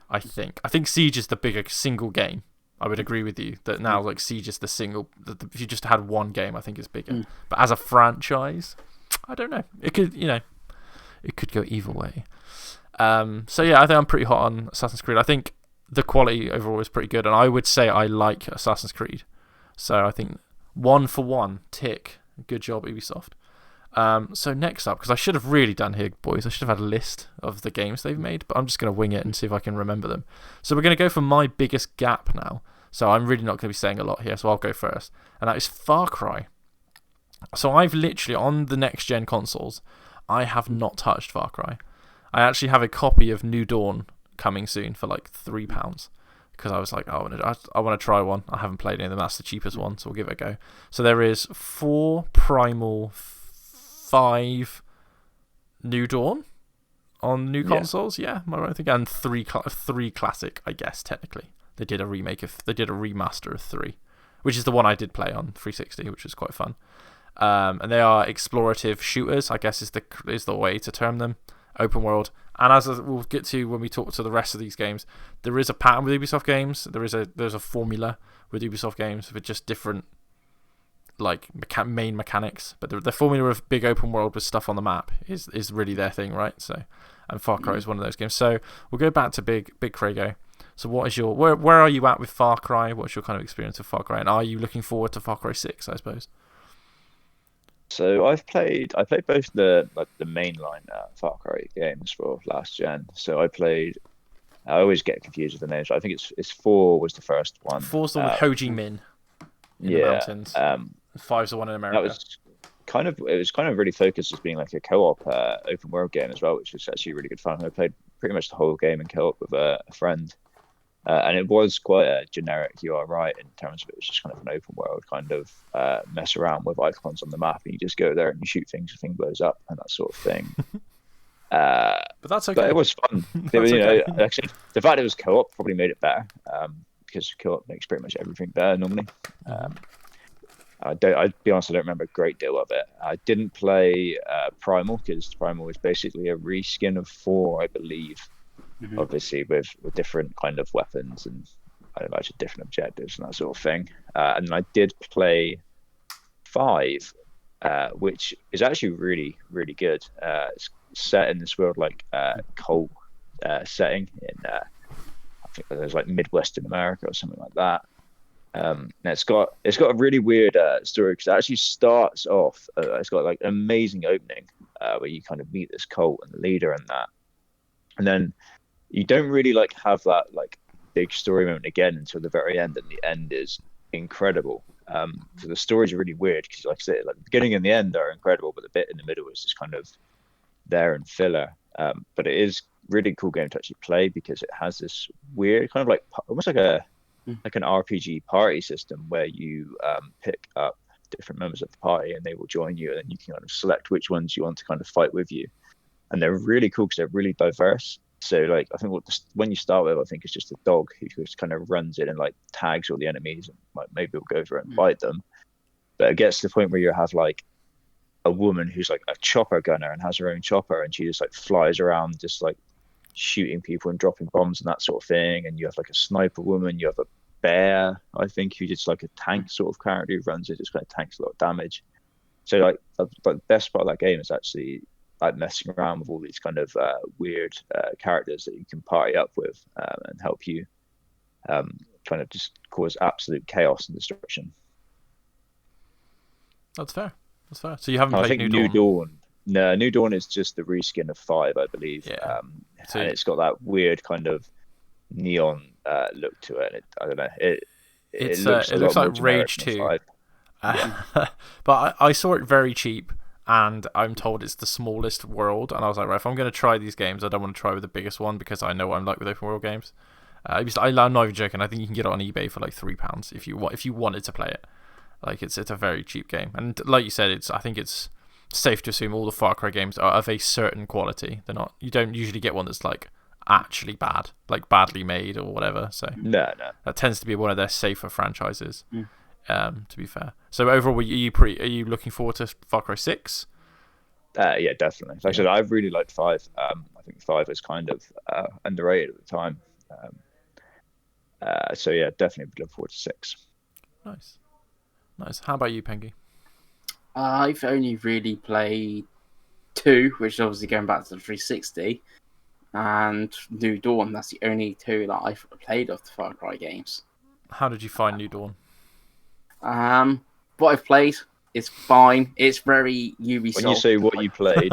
I think Siege is the bigger single game. I would agree with you that now like Siege is the single. If you just had one game, I think it's bigger. But as a franchise, I don't know. It could go either way. So yeah, I think I'm pretty hot on Assassin's Creed. I think the quality overall is pretty good, and I would say I like Assassin's Creed. So I think 1 for 1 tick. Good job, Ubisoft. So next up, because I should have really done here, boys. I should have had a list of the games they've made, but I'm just going to wing it and see if I can remember them. So we're going to go for my biggest gap now. So I'm really not going to be saying a lot here, so I'll go first. And that is Far Cry. So I've literally, on the next-gen consoles, I have not touched Far Cry. I actually have a copy of New Dawn coming soon for like £3 because I was like, I want to try one. I haven't played any of them. That's the cheapest one, so we'll give it a go. So there is 4 Primal, 5 New Dawn on new consoles. Yeah, am I right? I think, and 3 classic, I guess technically. They did a remaster of 3, which is the one I did play on 360, which was quite fun. And they are explorative shooters, I guess is the way to term them. Open world, and as we'll get to when we talk to the rest of these games, there is a pattern with Ubisoft games. There's a formula with Ubisoft games with just different like main mechanics, but the formula of big open world with stuff on the map is really their thing, right? So, and Far Cry is one of those games. So we'll go back to Big Crago. So what is your where are you at with Far Cry? What's your kind of experience with Far Cry, and are you looking forward to Far Cry 6? I suppose. So I played both the mainline Far Cry games for last gen. So I always get confused with the names. I think it's 4 was the first one. 4's the one with Ho Chi Minh in the mountains. 5's the one in America. It was kind of really focused as being like a co-op open world game as well, which was actually really good fun. I played pretty much the whole game in co-op with a friend. And it was quite a generic, you are right, in terms of it was just kind of an open world kind of mess around with icons on the map, and you just go there and you shoot things, the thing blows up, and that sort of thing. But that's okay. But it was fun. Actually, the fact it was co-op probably made it better, because co-op makes pretty much everything better normally. I'd be honest, I don't remember a great deal of it. I didn't play Primal, because Primal is basically a reskin of 4, I believe. Obviously with different kind of weapons and I imagine different objectives and that sort of thing. And I did play 5, which is actually really, really good. It's set in this world like coal setting in I think there's like Midwestern America or something like that. And it's got a really weird story because it actually starts off. It's got like an amazing opening where you kind of meet this cult and the leader and that, and then you don't really like have that like big story moment again until the very end, and the end is incredible. So the stories are really weird because, like I said, like the beginning and the end are incredible, but the bit in the middle is just kind of there and filler. But it is really cool game to actually play because it has this weird kind of like almost like an RPG party system where you pick up different members of the party and they will join you, and then you can kind of select which ones you want to kind of fight with you. And they're really cool because they're really diverse. So like I think when you start with, I think it's just a dog who just kind of runs in and like tags all the enemies and like maybe will go over and bite them. But it gets to the point where you have like a woman who's like a chopper gunner and has her own chopper, and she just like flies around just like shooting people and dropping bombs and that sort of thing. And you have like a sniper woman, you have a bear, I think, who just like a tank sort of character who runs it, just kind of tanks a lot of damage. So like the best part of that game is actually like messing around with all these kind of weird characters that you can party up with and help you kind of just cause absolute chaos and destruction. That's fair. That's fair. So you haven't I played think New Dawn? No, New Dawn is just the reskin of 5, I believe. Yeah. So and it's got that weird kind of neon look to it. It It looks looks like more Rage generic 2. than 5. But I saw it very cheap, and I'm told it's the smallest world, and I was like, right, if I'm going to try these games, I don't want to try with the biggest one because I know what I'm like with open world games. I'm not even joking. I think you can get it on eBay for like £3 if you wanted to play it. Like it's a very cheap game, and like you said, I think it's safe to assume all the Far Cry games are of a certain quality. They're not. You don't usually get one that's like actually bad, like badly made or whatever. So no, that tends to be one of their safer franchises. Mm. To be fair. So overall, are you looking forward to Far Cry 6? Yeah, definitely. Like I said, I really liked 5. I think 5 was kind of underrated at the time. So yeah, definitely look forward to 6. Nice. How about you, Pengy? I've only really played 2, which is obviously going back to the 360, and New Dawn. That's the only 2 that I've played of the Far Cry games. How did you find New Dawn? What I've played is fine. It's very Ubisoft. When you say what you played,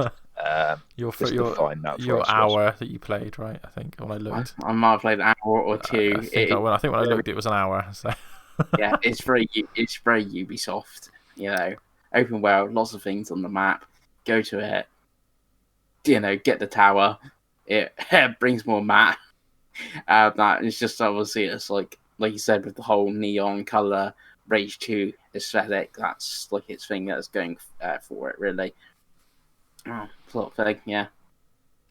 your hour that you played, right? I think when I looked, I might have played an hour or 2. I think when I looked, it was an hour. So yeah, it's very Ubisoft. You know, open world, lots of things on the map. Go to it. You know, get the tower. It brings more map. That it's just obviously it's like you said with the whole neon color Rage 2 aesthetic. That's like its thing that's going for it really. Sort of thing, yeah.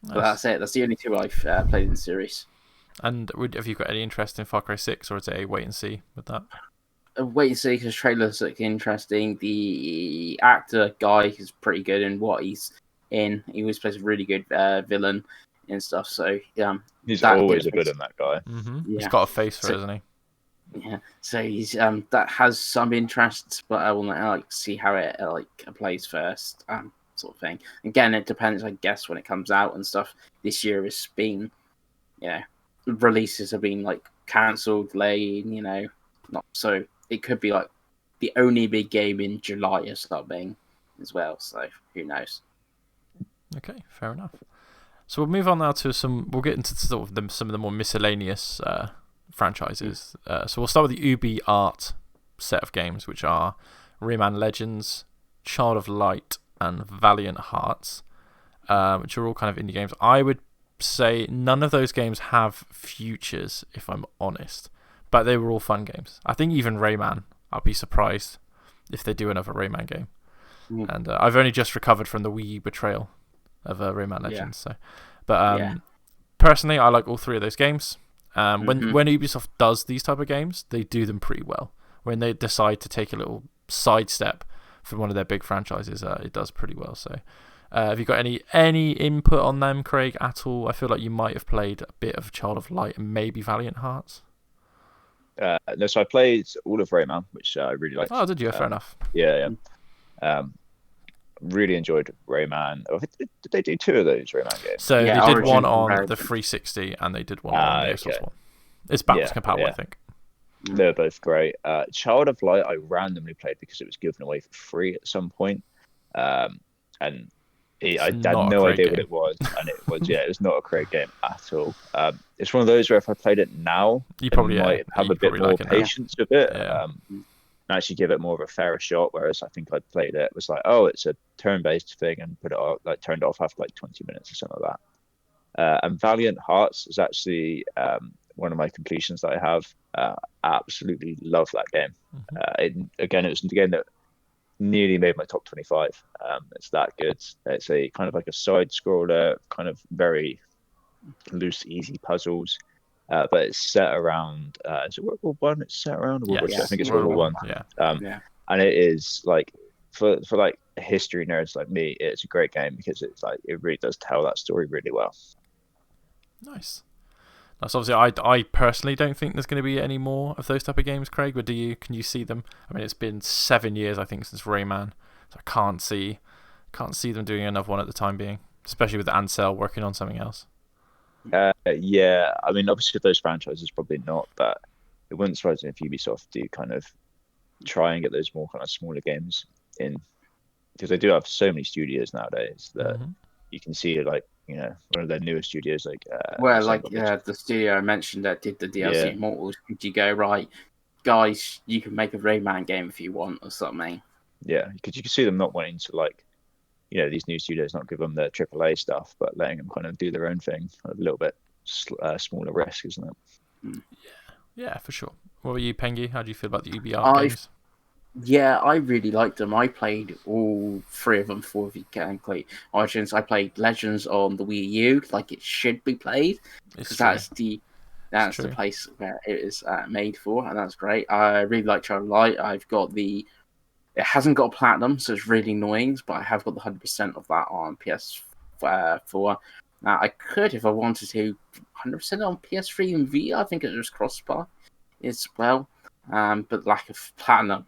Nice. But that's it. That's the only 2 I've played in the series. And have you got any interest in Far Cry 6, or is it a wait and see with that? Wait and see, because trailers look interesting. The actor guy is pretty good in what he's in. He always plays a really good villain and stuff. So he's always a villain, that guy. Mm-hmm. Yeah. He's got a face for it, hasn't he? Yeah. So he's that has some interest, but I will like see how it plays first. Sort of thing. Again, it depends, I guess, when it comes out and stuff. This year has been, releases have been like cancelled, delayed, not so. It could be like the only big game in July or something as well. So who knows? Okay, fair enough. So we'll move on now to we'll get into sort of some of the more miscellaneous franchises. So we'll start with the Ubi Art set of games, which are Rayman Legends, Child of Light, and Valiant Hearts, which are all kind of indie games. I would say none of those games have futures, if I'm honest, but they were all fun games. I think even Rayman, I'd be surprised if they do another Rayman game. And I've only just recovered from the Wii U betrayal of Rayman Legends. Yeah. But personally, I like all 3 of those games. When Ubisoft does these type of games, they do them pretty well. When they decide to take a little sidestep from one of their big franchises, it does pretty well. So have you got any input on them, Craig, at all? I feel like you might have played a bit of Child of Light and maybe Valiant Hearts. No, so I played all of Rayman, which I really liked. Oh, did you? Fair enough. Yeah. Really enjoyed Rayman. Did they do 2 of those Rayman games? So they did one on the 360 and they did one on the Xbox One. It's backwards compatible, I think. They're both great. Child of Light I randomly played because it was given away for free at some point. And I had no idea what it was. And it was, it was not a great game at all. It's one of those where if I played it now, you probably might have a bit more patience with it. And actually give it more of a fairer shot. Whereas I think I'd played it was like, oh, it's a turn-based thing, and put it off, turned it off after 20 minutes or something like that. And Valiant Hearts is actually one of my completions that I have. Absolutely love that game. It was a game that nearly made my top 25. It's that good. It's a kind of like a side scroller, kind of very loose, easy puzzles. But it's set around. Is it World War One? It's set around World War II. I think it's World War One. Yeah. And it is like for like history nerds like me, it's a great game because it's like it really does tell that story really well. Nice. That's obviously I personally don't think there's going to be any more of those type of games, Craig. But can you see them? I mean, it's been 7 years I think since Rayman, so I can't see them doing another one at the time being, especially with Ansel working on something else. Yeah, I mean, obviously those franchises probably not, but it wouldn't surprise me if Ubisoft do kind of try and get those more kind of smaller games in, because they do have so many studios nowadays that you can see, like, you know, one of their newer studios, like the studio I mentioned that did the DLC Immortals. Could you go, right, guys, you can make a Rayman game if you want or something? Yeah, because you can see them not wanting to, like, you know, these new studios not give them the AAA stuff, but letting them kind of do their own thing, a little bit smaller risk, isn't it? Yeah, for sure. What about you, Pengy? How do you feel about the Ubisoft games? Yeah, I really liked them. I played all 3 of them for the Gameplay Origins. I played Legends on the Wii U, like it should be played, because that's the place where it is made for, and that's great. I really like Child of Light. It hasn't got a platinum, so it's really annoying, but I have got the 100% of that on PS4. Now, I could, if I wanted to, 100% on PS3 and Vita. I think it was crossbar as well, but lack of platinum.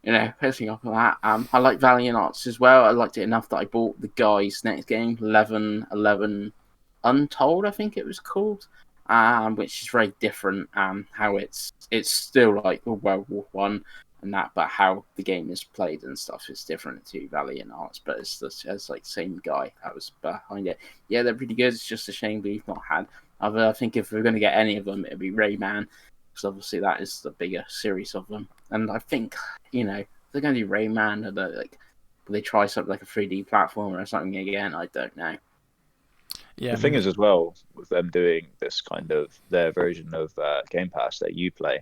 You know, posting up on that. I like Valiant Arts as well. I liked it enough that I bought the guy's next game, 11 Untold, I think it was called, which is very different. How it's still like World War One and that, but how the game is played and stuff is different to Valiant Arts. But it's like same guy that was behind it. Yeah, they're pretty good. It's just a shame we've not had other. I think if we're going to get any of them, it'd be Rayman, because obviously that is the bigger series of them. And I think, you know, they're going to do Rayman, or will they try something like a 3D platformer or something again? I don't know. Yeah, the thing is as well, with them doing this kind of their version of Game Pass that you play,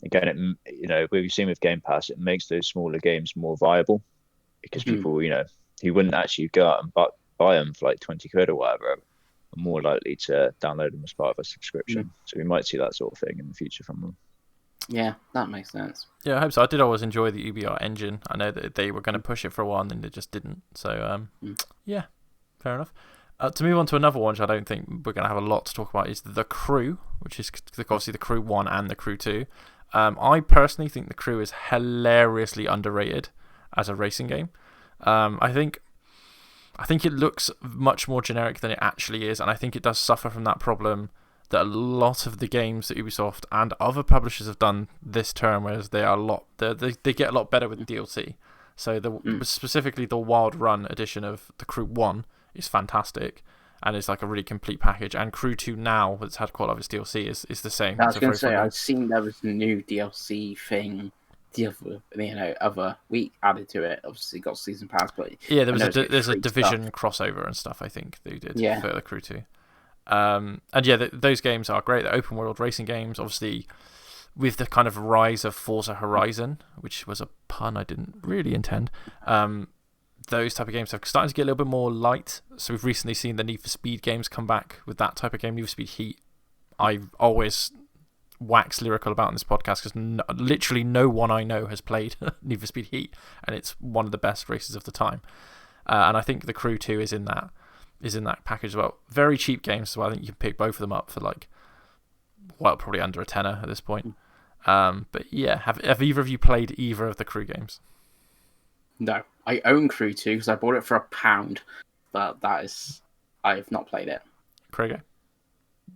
again, you know, we've seen with Game Pass, it makes those smaller games more viable, because people, you know, who wouldn't actually go out and buy them for like 20 quid or whatever, are more likely to download them as part of a subscription. So we might see that sort of thing in the future from them. Yeah, that makes sense. Yeah, I hope so. I did always enjoy the Ubisoft engine. I know that they were going to push it for a while and then they just didn't. So, yeah, fair enough. To move on to another one, which I don't think we're going to have a lot to talk about, is The Crew, which is obviously The Crew 1 and The Crew 2. I personally think The Crew is hilariously underrated as a racing game. I think it looks much more generic than it actually is, and I think it does suffer from that problem that a lot of the games that Ubisoft and other publishers have done this term, whereas they get a lot better with DLC. So specifically the Wild Run edition of The Crew 1 is fantastic, and it's like a really complete package. And Crew 2 now, that's had quite a lot of its DLC, is the same. I was going to say, I've seen there was a new DLC thing the other week added to it. Obviously got season pass, but yeah, there's a Division crossover and stuff, I think they did for The Crew 2. And yeah, those games are great. They're open world racing games, obviously with the kind of rise of Forza Horizon, which was a pun I didn't really intend. Those type of games are starting to get a little bit more light. So we've recently seen the Need for Speed games come back with that type of game. Need for Speed Heat, I've always wax lyrical about in this podcast, because literally no one I know has played Need for Speed Heat, and it's one of the best races of the time. And I think The Crew 2 is in that package as well. Very cheap games, so I think you can pick both of them up for probably under a tenner at this point. But yeah, have either of you played either of the Crew games? No, I own Crew 2 because I bought it for £1, but I have not played it. Craig?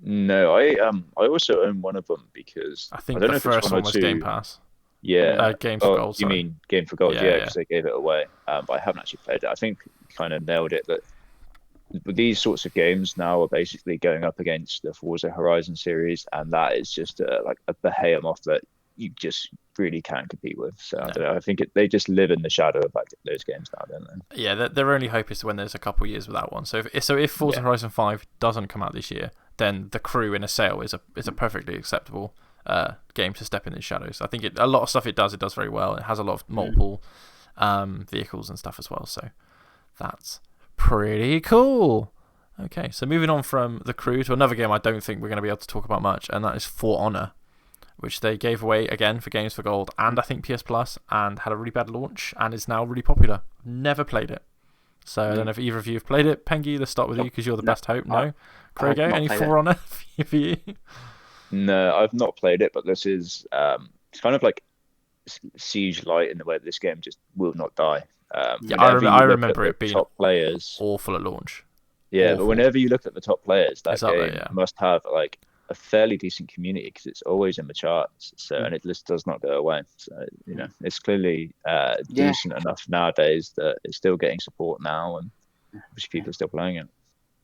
No, I also own one of them, because I think the first one was Game Pass. Yeah, Game for Gold. You mean Game for Gold? Yeah, because they gave it away. But I haven't actually played it. I think you kind of nailed it, that these sorts of games now are basically going up against the Forza Horizon series, and that is just like a behemoth that you just really can't compete with. So I don't know. I think they just live in the shadow of those games now, don't they? Yeah, their only hope is when there's a couple of years without one. So if Forza Horizon 5 doesn't come out this year, then The Crew in a sale is a perfectly acceptable game to step in its shadows. I think a lot of stuff it does very well. It has a lot of multiple vehicles and stuff as well. So that's pretty cool. Okay, so moving on from The Crew to another game I don't think we're going to be able to talk about much, and that is For Honor, which they gave away again for Games for Gold and I think PS Plus, and had a really bad launch and is now really popular. Never played it. So I don't know if either of you have played it. Pengi, let's start with you because you're the best hope. No, Craig, any For Honor for you? No, I've not played it, but this is it's kind of like Siege Light in the way that this game just will not die. I remember it being top players awful at launch. Yeah, but whenever you look at the top players, that game must have like a fairly decent community because it's always in the charts. So and it just does not go away. So it's clearly decent enough nowadays that it's still getting support now, and people are still playing it.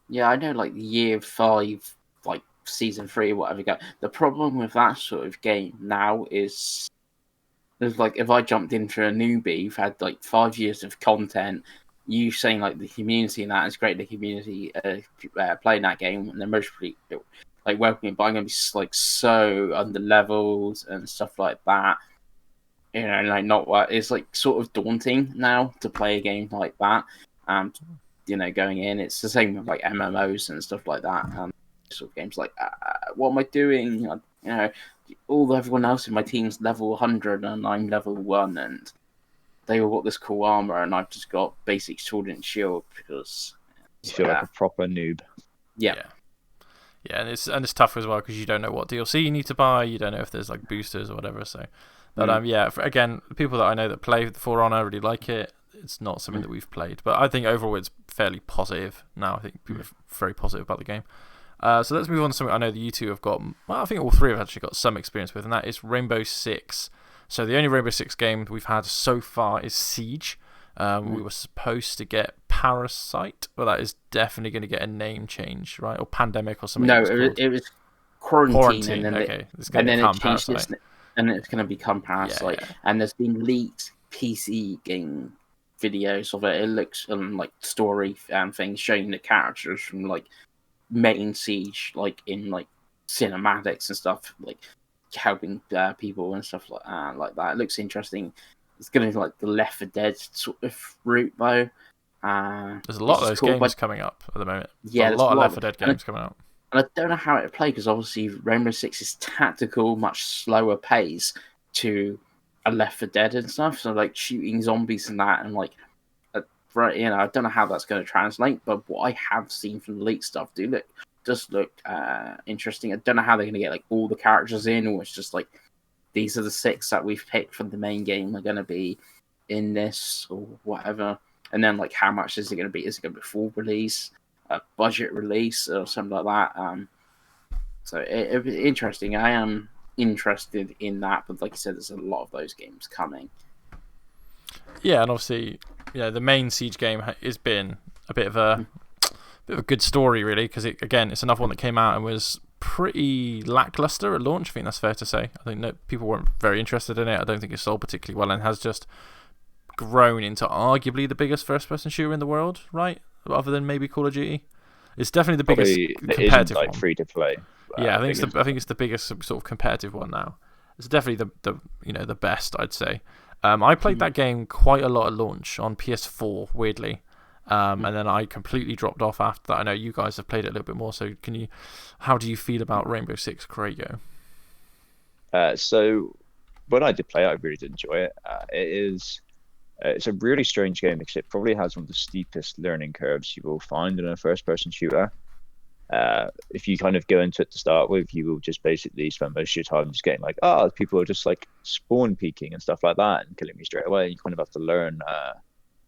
Yeah, I know. Like year 5, like season 3, whatever. The problem with that sort of game now is, like, if I jumped in for a newbie who've had like 5 years of content. You saying like the community and that is great. The community playing that game and they're mostly like welcoming, but I'm gonna be like so under leveled and stuff like that. You know, like not what it's like sort of daunting now to play a game like that. You know, going in, it's the same with like MMOs and stuff like that. Sort of games like what am I doing? You know, everyone else in my team's level 100 and I'm level 1 and they all got this cool armor, and I've just got basic sword and shield because you feel like a proper noob. Yeah, and it's tough as well because you don't know what DLC you need to buy. You don't know if there's like boosters or whatever. So, but again, the people that I know that play For Honor really like it. It's not something that we've played, but I think overall it's fairly positive now. I think people are very positive about the game. So let's move on to something I know that you two have got. Well, I think all three have actually got some experience with, and that is Rainbow Six. So the only Rainbow Six game we've had so far is Siege. We were supposed to get Parasite, but that is definitely going to get a name change, right? Or Pandemic or something. No, it was Quarantine. And then okay. And then it changed and it's going to become Parasite. Yeah. And there's been leaked PC game videos of it. It looks like story and things showing the characters from like main Siege, like in like cinematics and stuff, like helping people and stuff like that. It looks interesting. It's going to be like the Left 4 Dead sort of route though. There's a lot of those games coming up at the moment. Yeah, there's a lot of Left 4 Dead games coming out. And I don't know how it would play because obviously Rainbow Six is tactical, much slower pace to a Left 4 Dead and stuff. So like shooting zombies and that, and like, right, you know, I don't know how that's going to translate. But what I have seen from the leak stuff does look interesting. I don't know how they're going to get like all the characters in, or it's just like these are the 6 that we've picked from the main game are going to be in this or whatever. And then like how much is it going to be? Is it going to be full release, a budget release, or something like that? So it'd be interesting. I am interested in that, but like you said, there's a lot of those games coming. Yeah, and obviously, the main Siege game has been a bit of a good story, really, because it's another one that came out and was pretty lackluster at launch. I think that's fair to say. I think people weren't very interested in it. I don't think it sold particularly well and has just grown into arguably the biggest first-person shooter in the world, right? Other than maybe Call of Duty. It's definitely the biggest competitive one. Free to play. Yeah, I think it's the biggest sort of competitive one now. It's definitely the best, I'd say. I played that game quite a lot at launch on PS4, weirdly. And then I completely dropped off after that. I know you guys have played it a little bit more, so how do you feel about Rainbow Six, Craig? So when I did play it, I really did enjoy it. It's a really strange game because it probably has one of the steepest learning curves you will find in a first-person shooter. If you kind of go into it to start with, you will just basically spend most of your time just getting like, people are just like spawn peeking and stuff like that and killing me straight away. And you kind of have to learn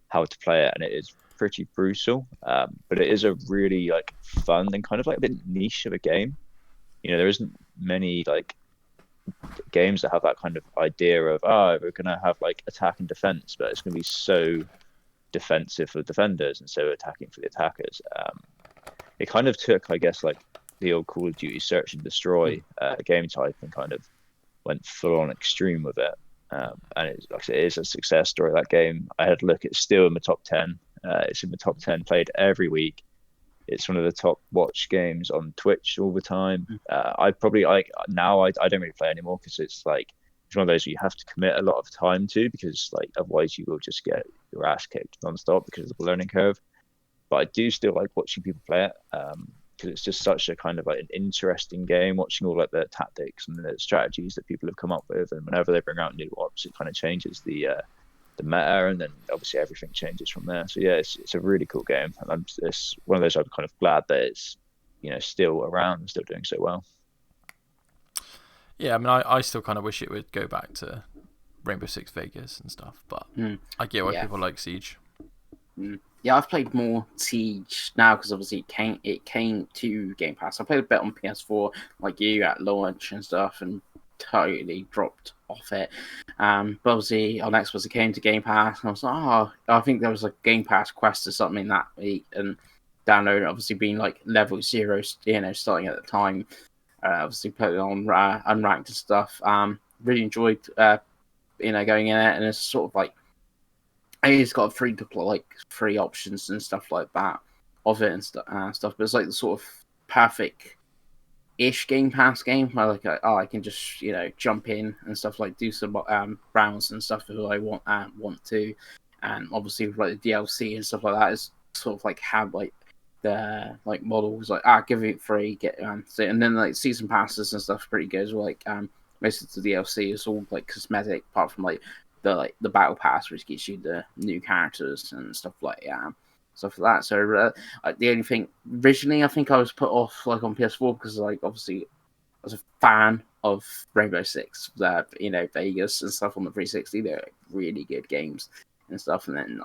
how to play it, and it is pretty brutal. But it is a really like fun and kind of like a bit niche of a game. There isn't many like games that have that kind of idea of we're gonna have like attack and defense, but it's gonna be so defensive for the defenders and so attacking for the attackers. It kind of took, I guess, like the old Call of Duty search and destroy game type and kind of went full on extreme with it. And it is a success story. That game, I had a look, it's still in the top 10. It's in the top 10 played every week. It's one of the top watched games on Twitch all the time. I probably now I don't really play anymore because it's one of those you have to commit a lot of time to, because like otherwise you will just get your ass kicked nonstop because of the learning curve. But I do still like watching people play it because it's just such a kind of like an interesting game, watching all like the tactics and the strategies that people have come up with, and whenever they bring out new ops, it kind of changes the the meta, and then obviously everything changes from there. So yeah, it's a really cool game, and it's one of those I'm kind of glad that it's still around and still doing so well. Yeah, I mean, I still kind of wish it would go back to Rainbow Six Vegas and stuff, but I get why people like Siege. Yeah, I've played more Siege now because obviously it came to Game Pass. I played a bit on PS4 like you at launch and stuff, and totally dropped off it. But obviously on Xbox it came to Game Pass, and I was like, oh, I think there was a Game Pass quest or something that week, and download it, obviously being like level 0, starting at the time. Obviously played it on unranked and stuff. Really enjoyed going in it, and it's sort of like it's got free options and stuff like that of it and stuff. But it's like the sort of perfect-ish Game Pass game where I can just jump in and stuff, like do some rounds and stuff if I want to, and obviously with, like the DLC and stuff like that is sort of like have like the models give it free, get and then like season passes and stuff pretty good as well. Most of the DLC is all like cosmetic apart from the battle pass, which gives you the new characters and stuff like that. So the only thing originally I think I was put off on PS4 because obviously I was a fan of Rainbow Six, Vegas and stuff on the 360. They're really good games and stuff. And then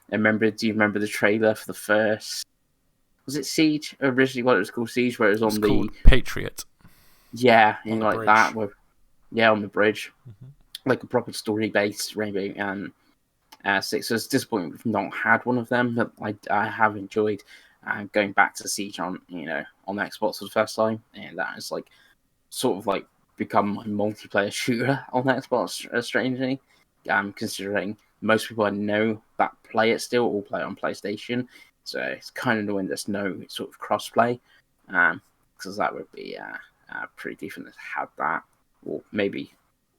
do you remember the trailer for the first? Was it Siege originally? What it was called, Siege, where it was called Patriot. Yeah, on like bridge. that. On the bridge. Mm-hmm. Like a proper story-based Rainbow Six. So it's disappointing we've not had one of them, but I have enjoyed going back to Siege on Xbox for the first time, and that is sort of become my multiplayer shooter on Xbox. Strangely, considering most people I know that play it still all play it on PlayStation, so it's kind of annoying there's no sort of cross-play, because that would be pretty decent to have that, or maybe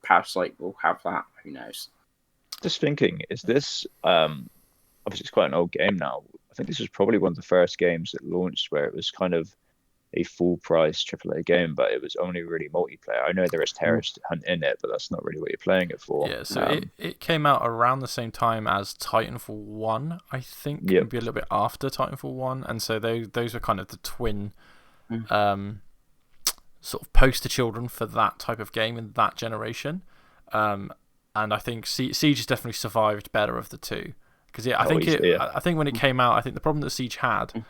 Parasite will have that. Who knows? Just thinking, is this obviously it's quite an old game now. I think this was probably one of the first games that launched where it was kind of a full price AAA game, but it was only really multiplayer. I know there is terrorist hunt in it, but that's not really what you're playing it for. Yeah, so it came out around the same time as Titanfall 1, I think, maybe a little bit after Titanfall 1, and so those were kind of the twin sort of poster children for that type of game in that generation. And I think Siege has definitely survived better of the two. Because I think when it came out, I think the problem that Siege had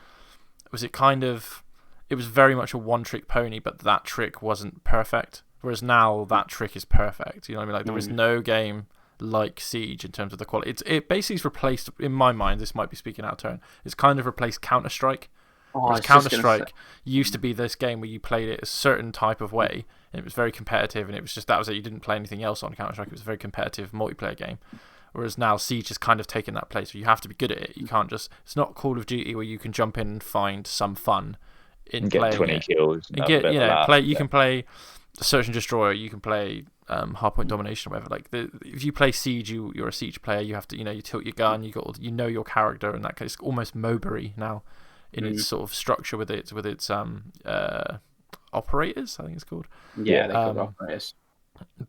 was it was very much a one-trick pony, but that trick wasn't perfect. Whereas now that trick is perfect. You know what I mean? There is no game like Siege in terms of the quality. It basically is replaced, in my mind, this might be speaking out of turn, it's kind of replaced Counter-Strike. Whereas Counter-Strike used to be this game where you played it a certain type of way, and it was very competitive, and it was just that was it. You didn't play anything else on Counter-Strike. It was a very competitive multiplayer game. Whereas now Siege has kind of taken that place where you have to be good at it. You can't just. It's not Call of Duty where you can jump in and find some fun in playing 20 kills and get You can play Search and Destroy. You can play Hardpoint Domination or whatever. If you play Siege, you're a Siege player. You have to you tilt your gun. You know your character, and that case almost MOBA-y now in its sort of structure with its operators. I think it's called. Yeah, they're called operators.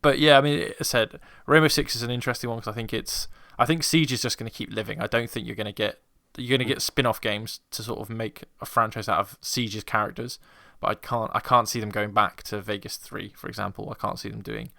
But yeah, I mean, I said Rainbow Six is an interesting one because I think Siege is just going to keep living. I don't think you're going to get spin-off games to sort of make a franchise out of Siege's characters. But I can't see them going back to Vegas 3, for example. I can't see them doing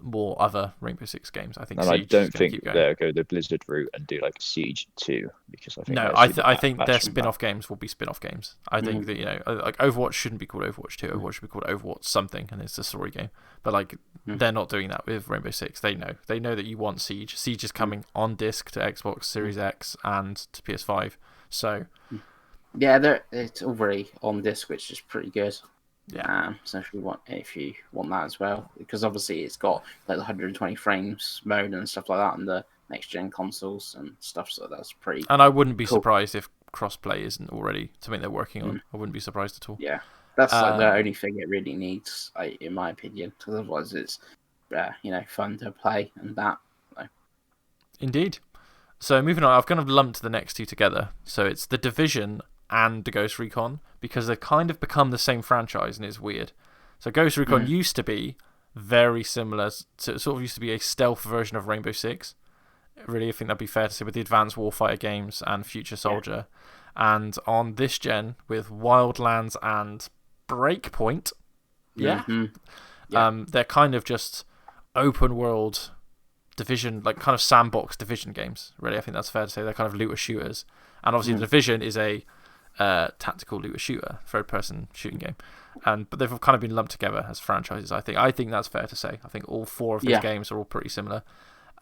more other Rainbow Six games. I think. And Siege I don't think they'll go the Blizzard route and do like Siege 2 because I think their spin-off games will be spin-off games. I think that like Overwatch shouldn't be called Overwatch 2. Overwatch should be called Overwatch something, and it's a story game. But they're not doing that with Rainbow Six. They know that you want Siege. Siege is coming on disc to Xbox Series X and to PS5. So yeah, it's already on disc, which is pretty good. Yeah. So if you want that as well, because obviously it's got like the 120 frames mode and stuff like that on the next gen consoles and stuff, so that's pretty. And I wouldn't be surprised if crossplay isn't already something they're working on. I wouldn't be surprised at all. Yeah, that's the only thing it really needs, in my opinion, because otherwise it's fun to play and that. So. Indeed. So moving on, I've kind of lumped the next two together. So it's The Division and the Ghost Recon, because they've kind of become the same franchise, and it's weird. So Ghost Recon used to be very similar to, sort of used to be a stealth version of Rainbow Six, Really, I think that'd be fair to say with the Advanced Warfighter games and Future Soldier, and on this gen with Wildlands and Breakpoint. Yeah, they're kind of just open world Division, like kind of sandbox Division games. Really, I think that's fair to say. They're kind of looter shooters, and obviously the Division is a tactical looter shooter, third person shooting game, but they've kind of been lumped together as franchises. I think that's fair to say. I think all four of these games are all pretty similar.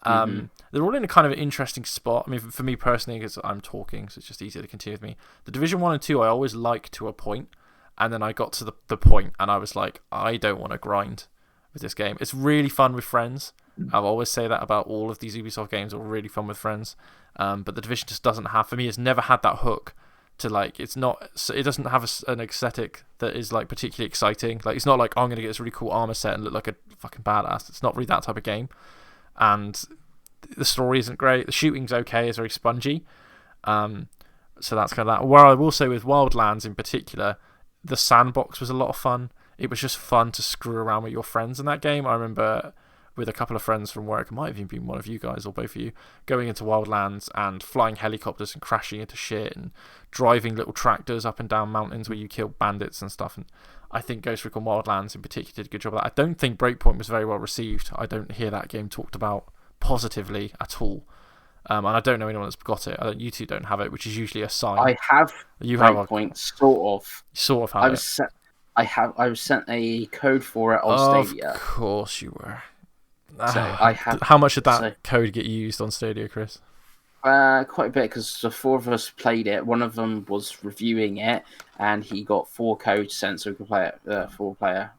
They're all in a kind of an interesting spot. I mean, for me personally, because I'm talking, so it's just easier to continue with me. The Division 1 and 2, I always like to a point, and then I got to the point, and I was like, I don't want to grind with this game. It's really fun with friends. I'll always say that about all of these Ubisoft games are really fun with friends. But the Division just doesn't have, for me, it's never had that hook to like, it doesn't have an aesthetic that is like particularly exciting. Like, it's not like, oh, I'm going to get this really cool armor set and look like a fucking badass. It's not really that type of game. And the story isn't great. The shooting's okay. It's very spongy. So that's kind of that. Where I will say with Wildlands in particular, the sandbox was a lot of fun. It was just fun to screw around with your friends in that game. I remember with a couple of friends from work, it might have even been one of you guys or both of you, going into Wildlands and flying helicopters and crashing into shit and driving little tractors up and down mountains where you kill bandits and stuff. And I think Ghost Recon Wildlands in particular did a good job of that. I don't think Breakpoint was very well received. I don't hear that game talked about positively at all. And I don't know anyone that's got it. You two don't have it, which is usually a sign. I have Breakpoint, sort of. Sort of have it. I was sent a code for it on Stadia. Of course you were. So I have. How much did that code get used on Stadia, Chris? Quite a bit, because the four of us played it. One of them was reviewing it, and he got 4 codes sent so we could play it 4-player,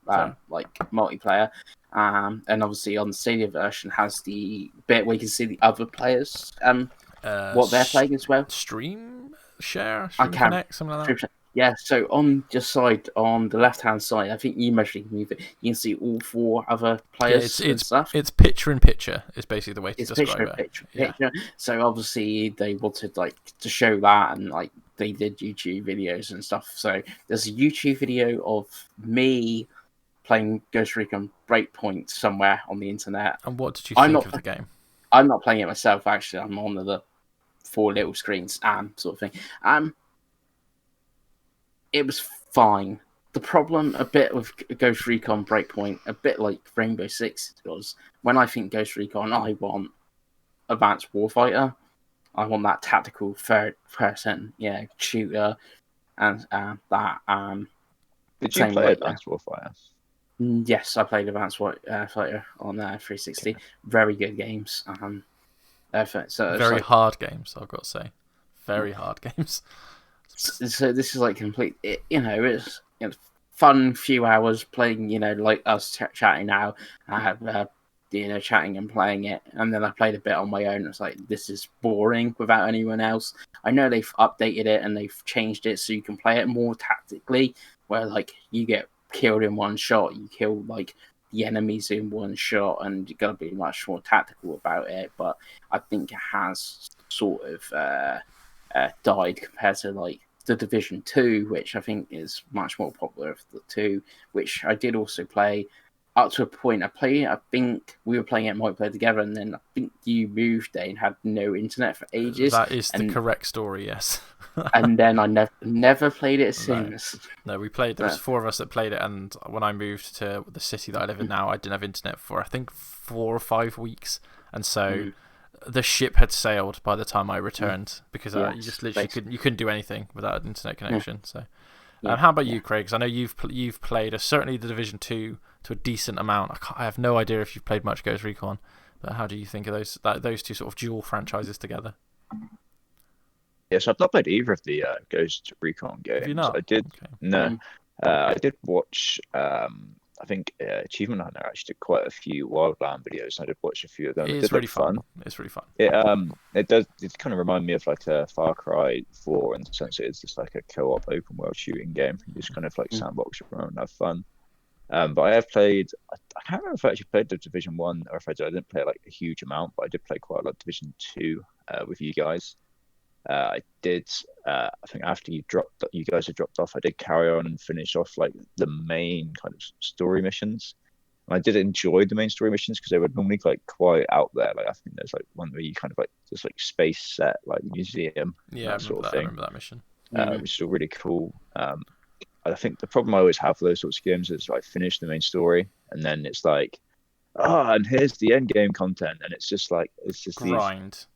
like multiplayer. And obviously on the Stadia version has the bit where you can see the other players what they're playing as well. Stream Connect, something like that. Yeah, so on your side, on the left-hand side, I think you measure move it. You can see all 4 other players and stuff. It's picture-in-picture is basically the way to describe it. Picture. So obviously they wanted to show that, and they did YouTube videos and stuff. So there's a YouTube video of me playing Ghost Recon Breakpoint somewhere on the internet. And what did you think of the game? I'm not playing it myself, actually. I'm on the 4 little screens sort of thing. It was fine. The problem a bit with Ghost Recon Breakpoint, a bit like Rainbow Six, was when I think Ghost Recon, I want Advanced Warfighter. I want that tactical third person, shooter, and that. Did you play Advanced Warfighter? Yes, I played Advanced Fighter on 360. Okay. Very good games. Very hard games, I've got to say. Very hard games. So this is like complete. It's fun few hours playing. Like us chatting now. I have chatting and playing it, and then I played a bit on my own. It's like, this is boring without anyone else. I know they've updated it and they've changed it so you can play it more tactically, where you get killed in one shot, you kill the enemies in one shot, and you're gonna be much more tactical about it. But I think it has sort of died compared to the Division 2, which I think is much more popular of the 2, which I did also play up to a point. I think we were playing it multiplayer together, and then I think you moved there and had no internet for ages. That is the correct story, yes. And then I never played it since. No, we played. There was 4 of us that played it, and when I moved to the city that I live in now, I didn't have internet for I think 4 or 5 weeks, and so the ship had sailed by the time I returned, because you just literally couldn't do anything without an internet connection. So, how about you, Craig? Because I know you've played certainly the Division 2 to a decent amount. I have no idea if you've played much Ghost Recon, but how do you think of those two sort of dual franchises together? Yes, I've not played either of the Ghost Recon games. Have you not? I did. Okay. No, I did watch. I think Achievement Hunter actually did quite a few Wildland videos. I did watch a few of them. It's really fun. It's really fun. It kind of remind me of a Far Cry 4 in the sense it's just like a co-op open world shooting game. You just kind of sandbox around and have fun. But I have played. I can't remember if I actually played the Division 1 or if I did. I didn't play a huge amount, but I did play quite a lot of Division 2 with you guys. I did. I think after you guys had dropped off, I did carry on and finish off the main kind of story missions. And I did enjoy the main story missions because they were normally like quite out there. Like I think there's like one where you kind of like just like space set, like museum, Yeah, that sort of I thing, remember that mission. which is still really cool. I think the problem I always have for those sorts of games is I finish the main story and then it's like, and here's the end game content, and it's just like these, Grind.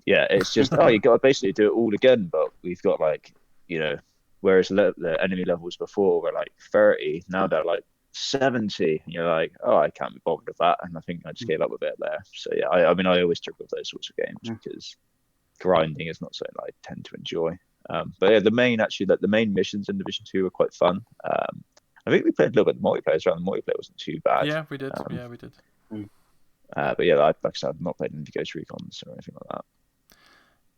yeah, it's just you got to basically do it all again, but we've got like, whereas the enemy levels before were like 30, now they're like 70, and you're like, I can't be bothered with that, and I think I just gave up a bit there. So yeah, I mean I always struggle with those sorts of games because grinding is not something I tend to enjoy. But yeah, the main missions in Division 2 were quite fun. I think we played a little bit of multiplayer around. The multiplayer wasn't too bad. Yeah, we did. Yeah, we did. But yeah, like I said, I've not played any Ghost Recons or anything like that.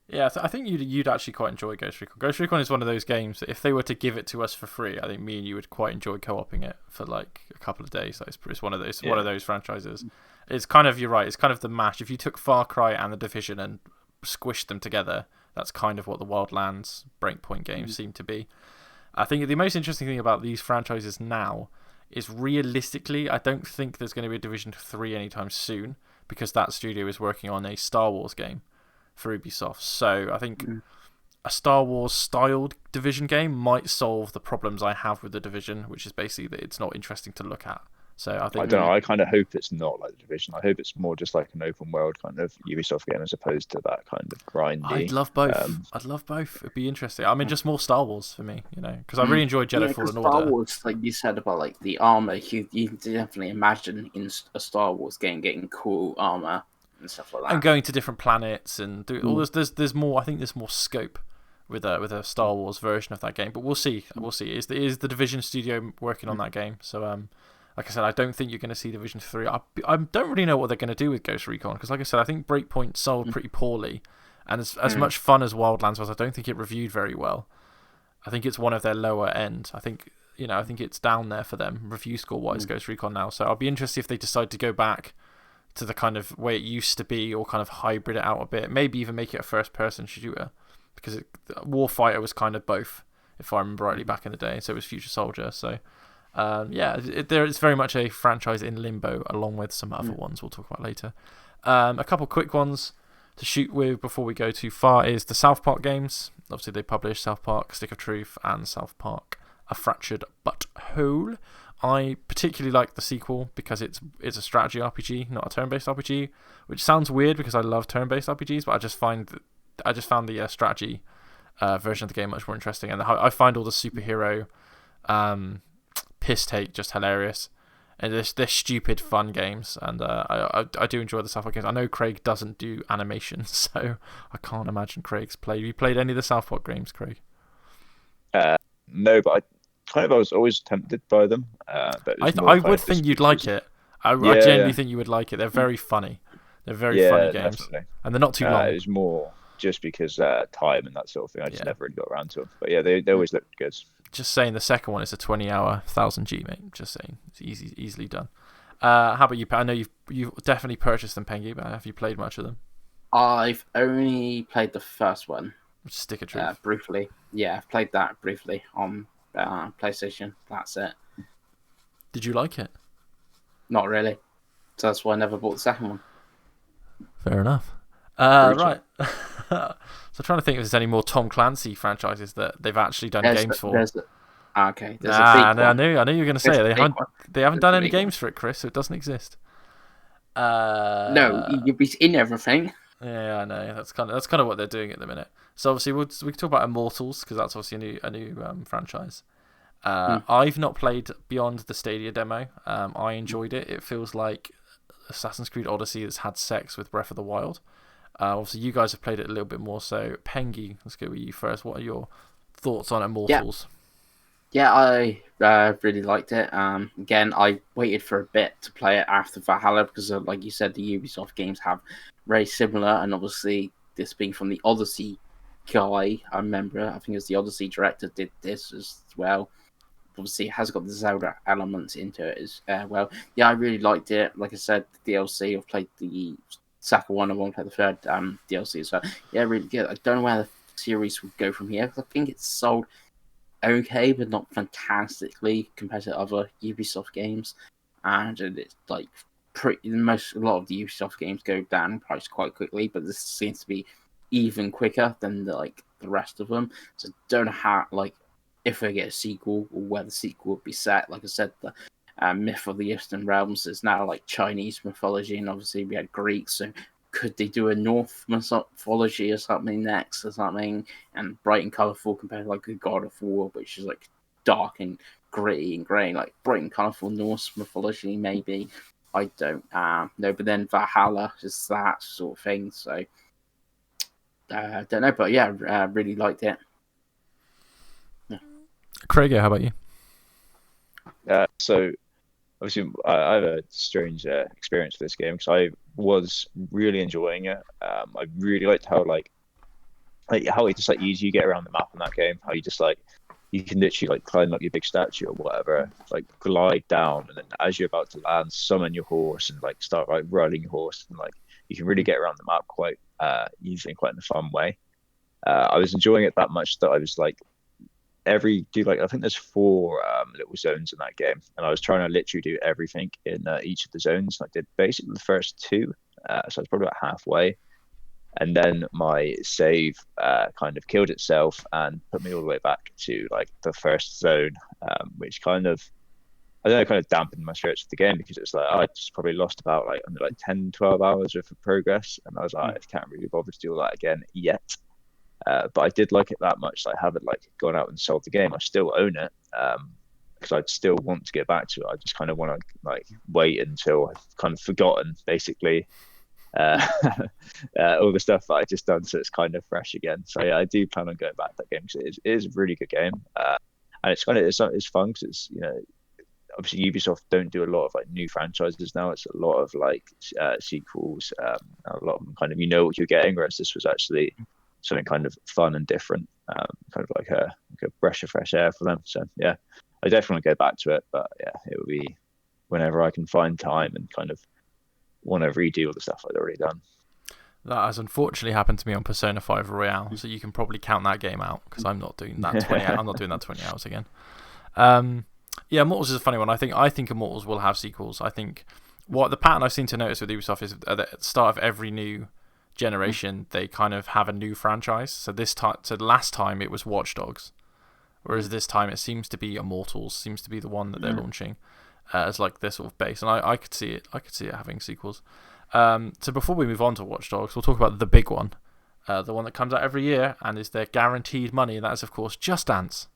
Yeah, I think you'd actually quite enjoy Ghost Recon. Ghost Recon is one of those games that if they were to give it to us for free, I think me and you would quite enjoy co-oping it for like a couple of days. Like, it's one of those franchises. It's kind of, you're right, it's kind of the mash. If you took Far Cry and The Division and squished them together, that's kind of what the Wildlands Breakpoint games seem to be. I think the most interesting thing about these franchises now is realistically, I don't think there's going to be a Division 3 anytime soon because that studio is working on a Star Wars game for Ubisoft. So I think a Star Wars styled Division game might solve the problems I have with the Division, which is basically that it's not interesting to look at. So I think I don't know. I kind of hope it's not like the Division. I hope it's more just like an open world kind of Ubisoft game as opposed to that kind of grindy. I'd love both. I'd love both. It'd be interesting. I mean, just more Star Wars for me, because I really enjoyed Jedi Fallen Order. Star Wars, like you said about like the armor, you definitely imagine in a Star Wars game getting cool armor and stuff like that, and going to different planets and do all this. There's more. I think there's more scope with a Star Wars version of that game. But we'll see. We'll see. Is the Division studio working on that game? So like I said, I don't think you're going to see Division 3. I don't really know what they're going to do with Ghost Recon because, like I said, I think Breakpoint sold pretty poorly, and as much fun as Wildlands was, I don't think it reviewed very well. I think it's one of their lower end. I think it's down there for them review score wise, Ghost Recon now. So I'll be interested if they decide to go back to the kind of way it used to be, or kind of hybrid it out a bit. Maybe even make it a first person shooter, because Warfighter was kind of both, if I remember rightly, back in the day. So it was Future Soldier. So. It's very much a franchise in limbo, along with some other ones we'll talk about later. A couple quick ones to shoot with before we go too far is the South Park games. Obviously, they published South Park Stick of Truth and South Park A Fractured But Whole. I particularly like the sequel because it's a strategy RPG, not a turn-based RPG, which sounds weird because I love turn-based RPGs, but I just found the strategy version of the game much more interesting, and I find all the superhero piss take just hilarious, and they're stupid fun games, and I do enjoy the South Park games. I know Craig doesn't do animation, so I can't imagine Craig's played. Have you played any of the South Park games, Craig? No, but I was always tempted by them. But I would think you'd like it. I genuinely think you would like it. They're very funny. They're very funny games, definitely. And they're not too long. It was more just because time and that sort of thing. I just never really got around to them. But yeah, they always look good. Just saying, the second one is a 20-hour 1000G, mate. Just saying, it's easily done. How about you? I know you've definitely purchased them, Pengy, but have you played much of them? I've only played the first one. Stick of Truth. Briefly. Yeah, I've played that briefly on PlayStation. That's it. Did you like it? Not really. So that's why I never bought the second one. Fair enough. Right. So I'm trying to think if there's any more Tom Clancy franchises that they've actually done games for. Okay. I knew you were going to say it. They haven't done any games for it, Chris, so it doesn't exist. No, you'll be in everything. Yeah, I know. That's kind of what they're doing at the minute. So obviously we can talk about Immortals because that's obviously a new franchise. I've not played beyond the Stadia demo. I enjoyed it. It feels like Assassin's Creed Odyssey that's had sex with Breath of the Wild. Obviously, you guys have played it a little bit more. So, Pengy, let's go with you first. What are your thoughts on Immortals? Yeah, I really liked it. Again, I waited for a bit to play it after Valhalla because, like you said, the Ubisoft games have very similar. And obviously, this being from the Odyssey guy, I remember, I think it was the Odyssey director did this as well. Obviously, it has got the Zelda elements into it as well. Yeah, I really liked it. Like I said, the DLC, I've played the second one, I won't play the third DLC as well. Yeah, really good. I don't know where the series would go from here. I think it's sold okay, but not fantastically compared to other Ubisoft games. and it's like a lot of the Ubisoft games go down in price quite quickly, but this seems to be even quicker than the rest of them. So don't know how if they get a sequel or where the sequel would be set. Like I said, the myth of the Eastern Realms is now like Chinese mythology, and obviously we had Greek. So could they do a North mythology or something next, or something, and bright and colorful compared to like the God of War, which is like dark and gritty and grey, like bright and colorful Norse mythology maybe. I don't know, but then Valhalla is that sort of thing. So I don't know, but yeah, really liked it. Yeah. Craig, how about you? So obviously, I have a strange experience with this game because I was really enjoying it. I really liked how how it just easy you get around the map in that game. How you just you can literally climb up your big statue or whatever, glide down, and then as you're about to land, summon your horse and start riding your horse, and you can really get around the map quite easily and quite in a fun way. I was enjoying it that much that I was I think there's 4 little zones in that game, and I was trying to literally do everything in each of the zones. I did basically the first 2, so I was probably about halfway, and then my save kind of killed itself and put me all the way back to the first zone, which kind of dampened my spirits of the game, because it's I just probably lost about under 10, 12 hours worth of progress, and I was I can't really bother to do all that again yet. But I did like it that much. I haven't gone out and sold the game. I still own it because I'd still want to get back to it. I just kind of want to wait until I've kind of forgotten basically all the stuff that I just done, so it's kind of fresh again. So yeah, I do plan on going back to that game because it is a really good game, and it's fun because it's obviously Ubisoft don't do a lot of new franchises now. It's a lot of sequels. A lot of them kind of what you're getting, whereas this was actually something kind of fun and different, kind of like a breath of fresh air for them. So yeah, I definitely want to go back to it, but yeah, it will be whenever I can find time and kind of want to redo all the stuff I'd already done. That has unfortunately happened to me on Persona 5 Royale, so you can probably count that game out because I'm not doing that 20. I'm not doing that 20 hours again. Yeah, Immortals is a funny one. I think Immortals will have sequels. I think what the pattern I've seen to notice with Ubisoft is at the start of every new generation they kind of have a new franchise. So last time it was Watch Dogs, whereas this time it seems to be Immortals, seems to be the one that they're launching as their sort of base, and I could see it having sequels. So before we move on to Watch Dogs, we'll talk about the big one, the one that comes out every year and is their guaranteed money, and that is of course Just Dance.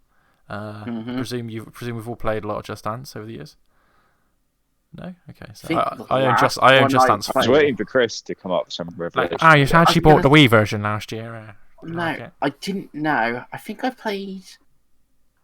Presume we've all played a lot of Just Dance over the years. No? Okay. So I own Just Dance. I was waiting for Chris to come up with some revelation. You actually bought the Wii version last year. No, I didn't know. I think I played...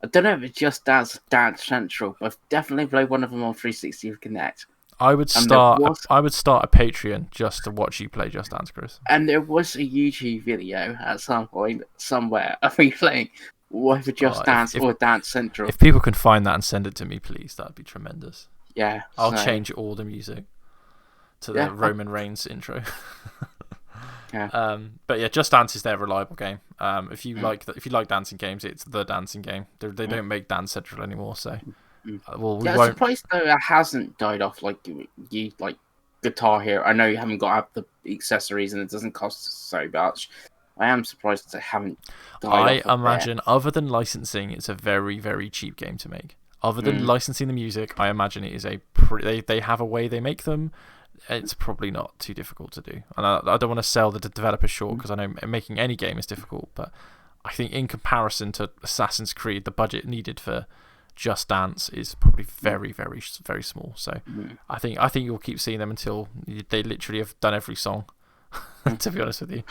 I don't know if it's Just Dance Central, but I've definitely played one of them on 360 with Kinect. I would start a Patreon just to watch you play Just Dance, Chris. And there was a YouTube video at some point, somewhere, of me playing either Just Dance or Dance Central. If people can find that and send it to me, please, that'd be tremendous. Yeah. I'll change all the music to the Roman Reigns intro. Yeah. But yeah, Just Dance is their reliable game. If you like dancing games, it's the dancing game. They don't make Dance Central anymore, so I'm surprised though it hasn't died off like Guitar Hero. I know you haven't got the accessories and it doesn't cost so much. I am surprised they haven't died off. I imagine, other than licensing, it's a very, very cheap game to make. Other than licensing the music, I imagine it is they have a way they make them. It's probably not too difficult to do. And I don't want to sell the developer short, because I know making any game is difficult, but I think in comparison to Assassin's Creed, the budget needed for Just Dance is probably very, very, very small. So I think you'll keep seeing them until they literally have done every song, to be honest with you.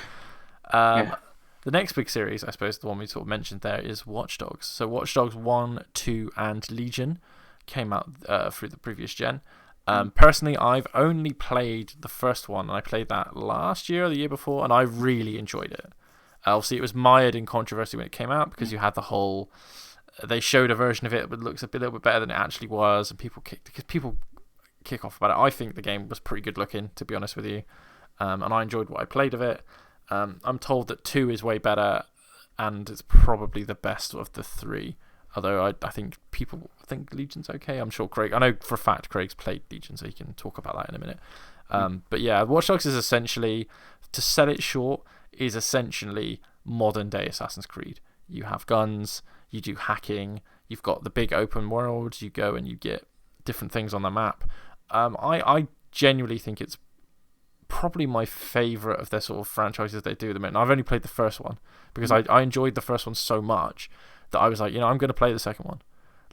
The next big series, I suppose, the one we sort of mentioned there, is Watch Dogs. So Watch Dogs 1, 2, and Legion came out through the previous gen. Personally, I've only played the first one, and I played that last year or the year before, and I really enjoyed it. Obviously, it was mired in controversy when it came out, because you had the whole... They showed a version of it that looks a little bit better than it actually was, and people kick off about it. I think the game was pretty good looking, to be honest with you, and I enjoyed what I played of it. I'm told that 2 is way better, and it's probably the best of the 3. Although I think people think Legion's okay. I'm sure Craig. I know for a fact Craig's played Legion, so he can talk about that in a minute. But yeah, Watch Dogs is essentially, to sell it short, is essentially modern day Assassin's Creed. You have guns, you do hacking, you've got the big open world, you go and you get different things on the map. I genuinely think it's probably my favourite of their sort of franchises they do at the minute. I've only played the first one because I enjoyed the first one so much that I was like, I'm going to play the second one.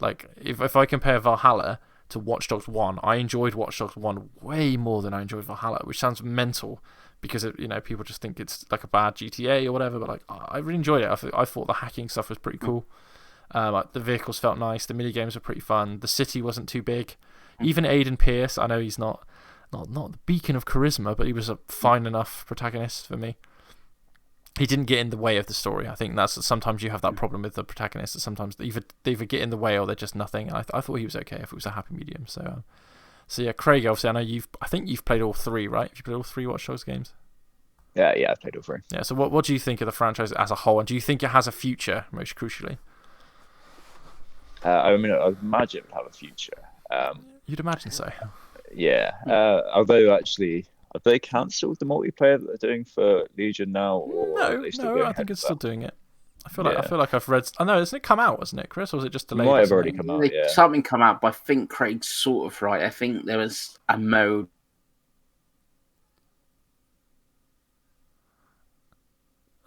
Like, if I compare Valhalla to Watch Dogs 1, I enjoyed Watch Dogs 1 way more than I enjoyed Valhalla, which sounds mental because people just think it's like a bad GTA or whatever, but like I really enjoyed it. I thought the hacking stuff was pretty cool. Like the vehicles felt nice, the mini games were pretty fun, the city wasn't too big. Even Aidan Pierce, I know he's not the beacon of charisma, but he was a fine enough protagonist for me. He didn't get in the way of the story. I think that's sometimes you have that problem with the protagonists. That sometimes they either get in the way or they're just nothing. And I thought he was okay if it was a happy medium. So yeah, Craig. Obviously, I know I think you've played all three, right? Have you played all three Watch Dogs games? Yeah, I've played all three. Yeah. So what do you think of the franchise as a whole, and do you think it has a future? Most crucially, I mean, I imagine it would have a future. You'd imagine so. Yeah. Although actually, have they cancelled the multiplayer that they're doing for Legion now? Or No, I think it's still doing it. I feel like I've read. I know, hasn't it come out? Wasn't it, Chris? Or was it just delayed? Might have already come out. Yeah. Something come out, but I think Craig's sort of right. I think there was a mode.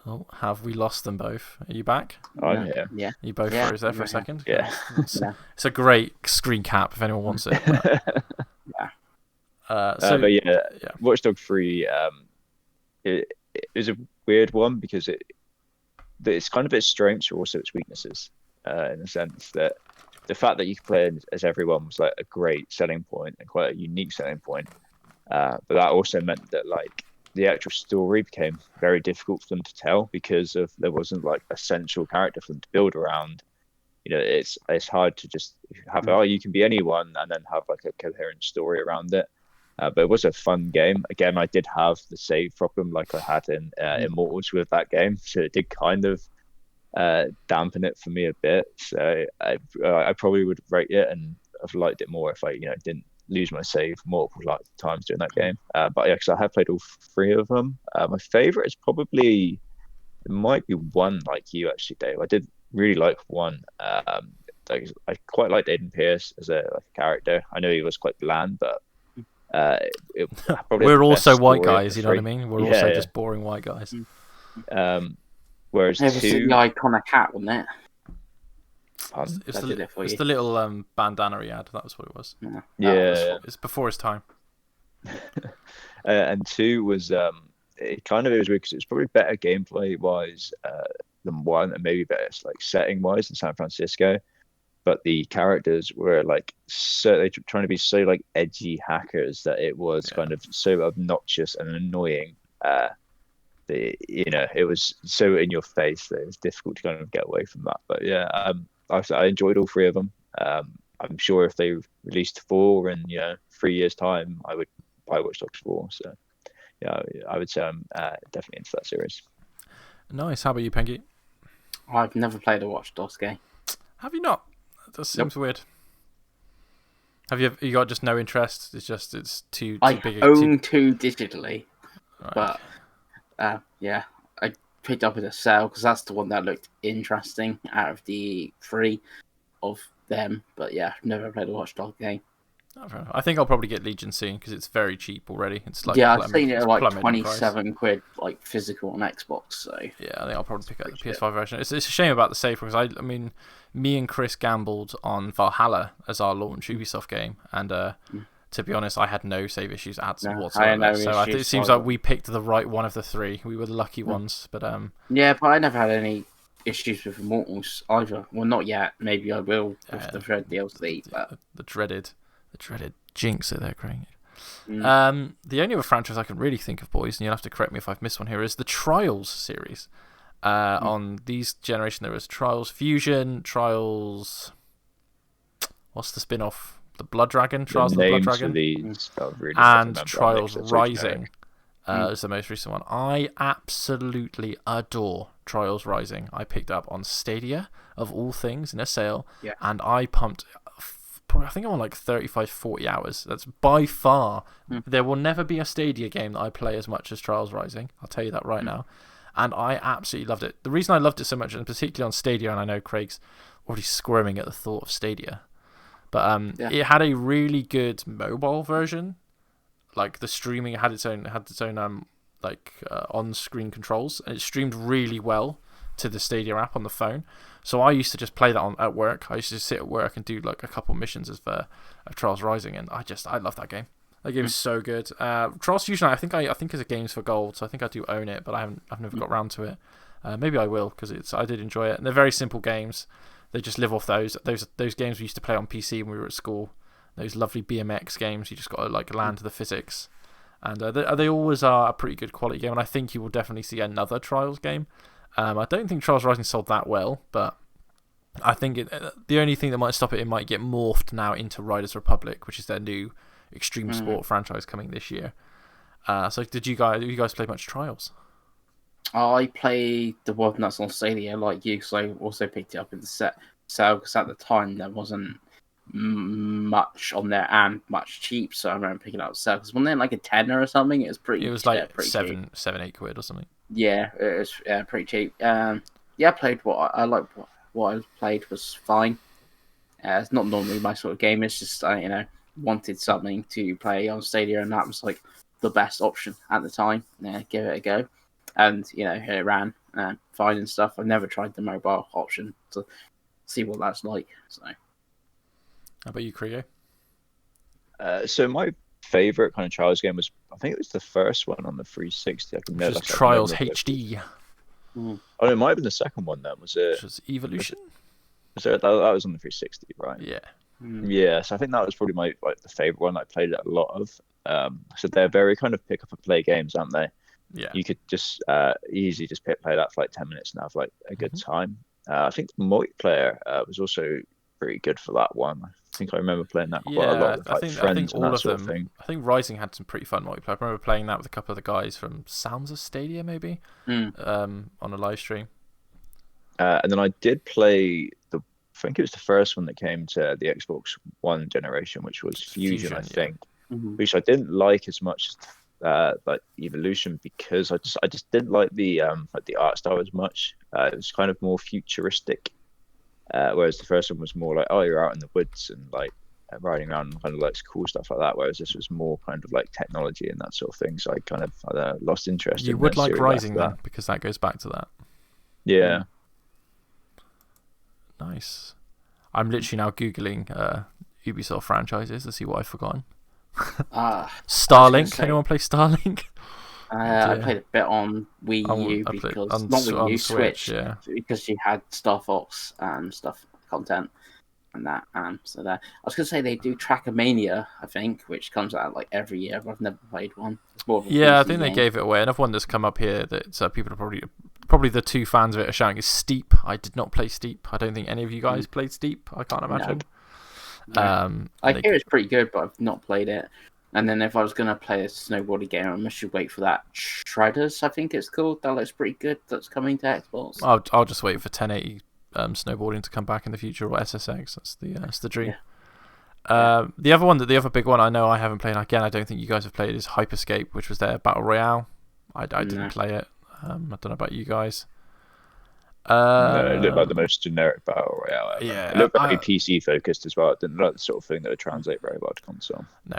Oh, have we lost them both? Are you back? I'm here. Yeah. You both froze there for a second? Yeah. It's a great screen cap if anyone wants it. Yeah. But yeah, Watch Dogs 3, it is a weird one because it's kind of its strengths or also its weaknesses, in the sense that the fact that you can play as everyone was like a great selling point and quite a unique selling point. But that also meant that like the actual story became very difficult for them to tell because there wasn't like a central character for them to build around. It's hard to just have you can be anyone and then have like a coherent story around it. But it was a fun game. Again, I did have the save problem like I had in Immortals with that game, so it did kind of dampen it for me a bit. So I probably would rate it and have liked it more if I didn't lose my save multiple times during that game. But yeah, because I have played all three of them. My favorite is probably, it might be one like you actually, Dave. I did really like one. I quite liked Aidan Pierce as a character. I know he was quite bland, but we're also white guys, you know what I mean? We're also just boring white guys. Whereas it was the iconic hat, wasn't it? It's the little bandana he had. That was what it was. Yeah. It's before his time. And 2 was it was weird because it was probably better gameplay wise than 1, and maybe better like setting wise than San Francisco. But the characters were like they're trying to be so like edgy hackers that it was kind of so obnoxious and annoying. It was so in your face that it was difficult to kind of get away from that. But yeah, I enjoyed all three of them. I'm sure if they released 4 in 3 years time, I would buy Watch Dogs 4. So yeah, I would say I'm definitely into that series. Nice. How about you, Pengy? I've never played a Watch Dogs game. Have you not? That seems weird. Have you got just no interest? It's too big. I own 2 digitally, right. But I picked up at a sale because that's the one that looked interesting out of the 3 of them. But yeah, I've never played a Watch Dogs game. I think I'll probably get Legion soon because it's very cheap already. It's like I've seen it at like 27 quid, like physical on Xbox. So yeah, I think I'll probably pick up the PS5 version. It's a shame about the save because I mean, me and Chris gambled on Valhalla as our launch Ubisoft game, and to be honest, I had no save issues whatsoever. So it seems like we picked the right one of the 3. We were the lucky ones, but yeah, but I never had any issues with Immortals either. Well, not yet. Maybe I will with the Thread DLC. But the dreaded jinx that they're creating. The only other franchise I can really think of, boys, and you'll have to correct me if I've missed one here, is the Trials series. On these generation, there was Trials Fusion, Trials. What's the spin-off? The Blood Dragon, Trials of the Blood Dragon, really and Trials Rising. Is the most recent one. I absolutely adore Trials Rising. I picked up on Stadia, of all things, in a sale, and I pumped, I think I'm on like 35, 40 hours. That's by far, there will never be a Stadia game that I play as much as Trials Rising. I'll tell you that right now. And I absolutely loved it. The reason I loved it so much, and particularly on Stadia, and I know Craig's already squirming at the thought of Stadia, but it had a really good mobile version. Like the streaming had its own on-screen controls, and it streamed really well to the Stadia app on the phone. So I used to just play that at work. I used to just sit at work and do like a couple missions of Trials Rising, and I love that game. That game is so good. Trials Fusion, I think is a Games for Gold, so I think I do own it, but I've never got around to it. Maybe I will, because I did enjoy it. And they're very simple games. They just live off those games we used to play on PC when we were at school. Those lovely BMX games, you just got to like land to the physics, and they always are a pretty good quality game. And I think you will definitely see another Trials game. I don't think Trials Rising sold that well, but I think the only thing that might stop it might get morphed now into Riders Republic, which is their new extreme sport franchise coming this year. So have you guys played much Trials? I played the one that's on Stadia like you, because I also picked it up in the sale, because at the time there wasn't much on there and much cheap, so I remember picking up sale, because wasn't there like a tenner or something? It was like pretty 7, 8 quid or something. Yeah, it was pretty cheap. I played what I played was fine. It's not normally my sort of game. It's just I wanted something to play on Stadia, and that was like the best option at the time. Give it a go, and it ran fine and stuff. I've never tried the mobile option to see what that's like. So. How about you, Kriyo? So my favorite kind of Trials game was, I think it was the first one on the 360. Which is Trials HD. Oh, it might have been the second one then. Was it? Which was Evolution. That was on the 360, right? Yeah. Yeah, so I think that was probably my the favorite one. I played it a lot of. So they're very kind of pick up and play games, aren't they? Yeah. You could just easily just play that for like 10 minutes and have like a good time. I think the multiplayer was also pretty good for that one. I think I remember playing that quite a lot with friends and that sort of thing. I think Rising had some pretty fun multiplayer. I remember playing that with a couple of the guys from Sounds of Stadia, maybe, on a live stream. And then I did play I think it was the first one that came to the Xbox One generation, which was Fusion, I think, which I didn't like as much as like Evolution, because I just didn't like the art style as much. It was kind of more futuristic. Whereas the first one was more like, oh, you're out in the woods and like riding around and kind of like cool stuff like that. Whereas this was more kind of like technology and that sort of thing. So I kind of lost interest. You would like Rising then, because that goes back to that. Yeah. Nice. I'm literally now Googling Ubisoft franchises to see what I've forgotten. Starlink. Anyone play Starlink? I played a bit on Wii U Switch, yeah, because you had Star Fox and stuff content and that. So there, I was gonna say they do Trackmania, I think, which comes out like every year, but I've never played one. It's more of a I think they gave it away. Another one that's come up here that people are probably the two fans of it are shouting is Steep. I did not play Steep. I don't think any of you guys played Steep. I can't imagine. No. I hear it's pretty good, but I've not played it. And then if I was going to play a snowboarding game, I should wait for that Shredders, I think it's called. That looks pretty good. That's coming to Xbox. I'll just wait for 1080 snowboarding to come back in the future, or SSX. That's the dream. Yeah. The other big one I know I haven't played, again, I don't think you guys have played, is Hyperscape, which was their Battle Royale. I didn't play it. I don't know about you guys. No, it looked like the most generic Battle Royale ever. Yeah, it looked very PC focused as well. It didn't look like the sort of thing that would translate very well to console. No.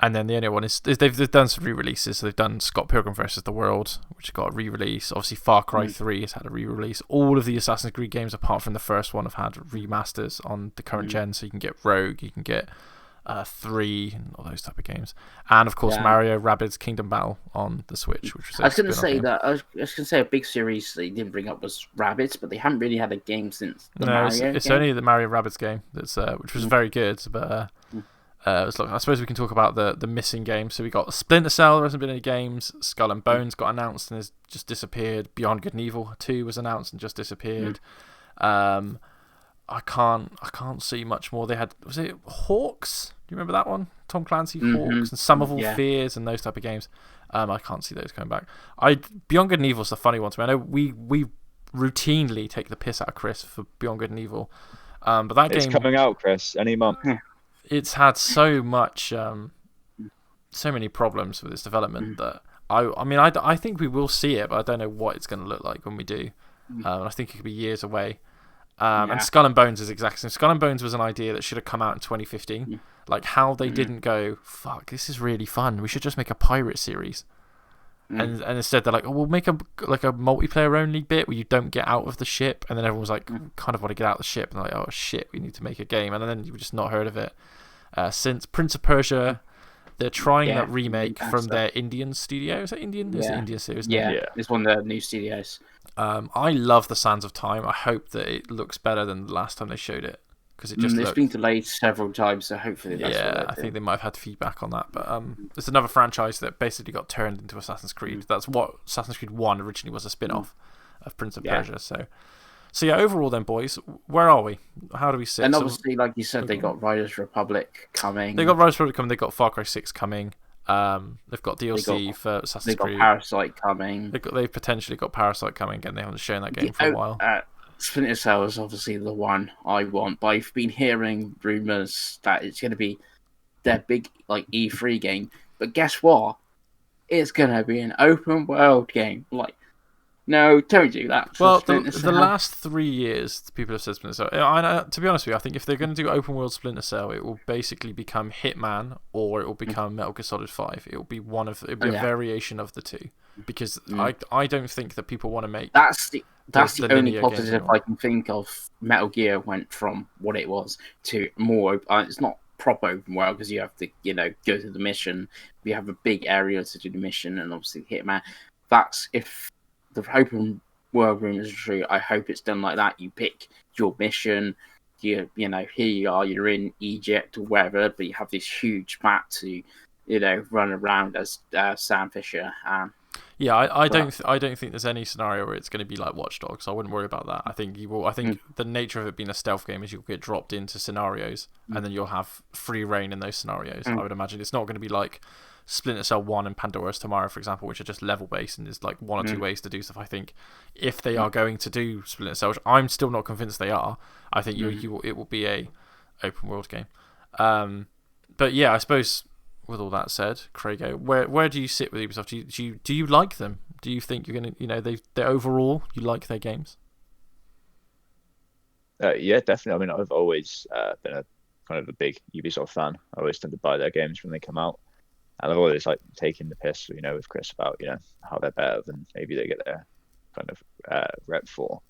And then the only one is they've done some re-releases. So they've done Scott Pilgrim vs. the World, which got a re-release. Obviously, Far Cry 3 has had a re-release. All of the Assassin's Creed games, apart from the first one, have had remasters on the current gen. So you can get Rogue, you can get 3, and all those type of games. And of course, Mario Rabbids Kingdom Battle on the Switch, which was I was going to say a big series they didn't bring up was Rabbids, but they haven't really had a game since the Mario. It's only the Mario Rabbids game that's which was very good, but. I suppose we can talk about the missing games. So we got Splinter Cell. There hasn't been any games. Skull and Bones got announced and has just disappeared. Beyond Good and Evil 2 was announced and just disappeared. I can't see much more. They had, was it Hawks? Do you remember that one? Tom Clancy Hawks and Sum of All Fears and those type of games. I can't see those coming back. Beyond Good and Evil is the funny one to me. I know we routinely take the piss out of Chris for Beyond Good and Evil, but that it's game coming out, Chris, any month. It's had so much, so many problems with its development that I think we will see it, but I don't know what it's going to look like when we do. I think it could be years away. And Skull and Bones is exactly the same. Skull and Bones was an idea that should have come out in 2015. Like how they didn't go, fuck, this is really fun. We should just make a pirate series. And instead they're like, oh, we'll make a multiplayer only bit where you don't get out of the ship. And then everyone was like, kind of want to get out of the ship. And they're like, oh shit, we need to make a game. And then you've just not heard of it since. Prince of Persia, they're trying that remake from their Indian studio. Is it Indian? It's the Indian series. Yeah, it's one of the new studios. I love the Sands of Time. I hope that it looks better than the last time they showed it, because it just it's been delayed several times, so hopefully that's what I think they might have had feedback on that. But there's another franchise that basically got turned into Assassin's Creed. That's what Assassin's Creed 1 originally was, a spin-off of Prince of Persia. So yeah, overall then, boys, where are we? How do we sit? And obviously, like you said, they got Riders Republic coming. They got Riders Republic coming. They got Far Cry 6 coming. They've got DLC for Assassin's Creed. They got Parasite coming. They've potentially got Parasite coming again. They haven't shown that game for a while. Splinter Cell is obviously the one I want, but I've been hearing rumors that it's going to be their big like E3 game. But guess what? It's going to be an open world game. Like, no, don't do that. Well, the last 3 years, people have said Splinter Cell. To be honest with you, I think if they're going to do open world Splinter Cell, it will basically become Hitman or it will become Metal Gear Solid 5. It will be a variation of the two, because I don't think that people want to make. That's the only positive I can think of. Metal Gear went from what it was to more. It's not proper open world because you have to, go to the mission. You have a big area to do the mission, and obviously Hitman. That's if the open world rumors are true. I hope it's done like that. You pick your mission. Here you are. You're in Egypt or wherever, but you have this huge map to, run around as Sam Fisher. Yeah, I don't think there's any scenario where it's going to be like Watch Dogs. I wouldn't worry about that. I think you will. I think the nature of it being a stealth game is you'll get dropped into scenarios, and then you'll have free reign in those scenarios. I would imagine it's not going to be like Splinter Cell 1 and Pandora's Tomorrow, for example, which are just level based and there's like one or two ways to do stuff. I think if they are going to do Splinter Cell, which I'm still not convinced they are, I think it will be a open world game. But yeah, I suppose. With all that said, Craigo, where do you sit with Ubisoft? Do you like them? Do you think you're gonna, they overall you like their games? Yeah, definitely. I mean, I've always been a kind of a big Ubisoft fan. I always tend to buy their games when they come out, and I've always like taken the piss, with Chris about how they're better than maybe they get their kind of rep for.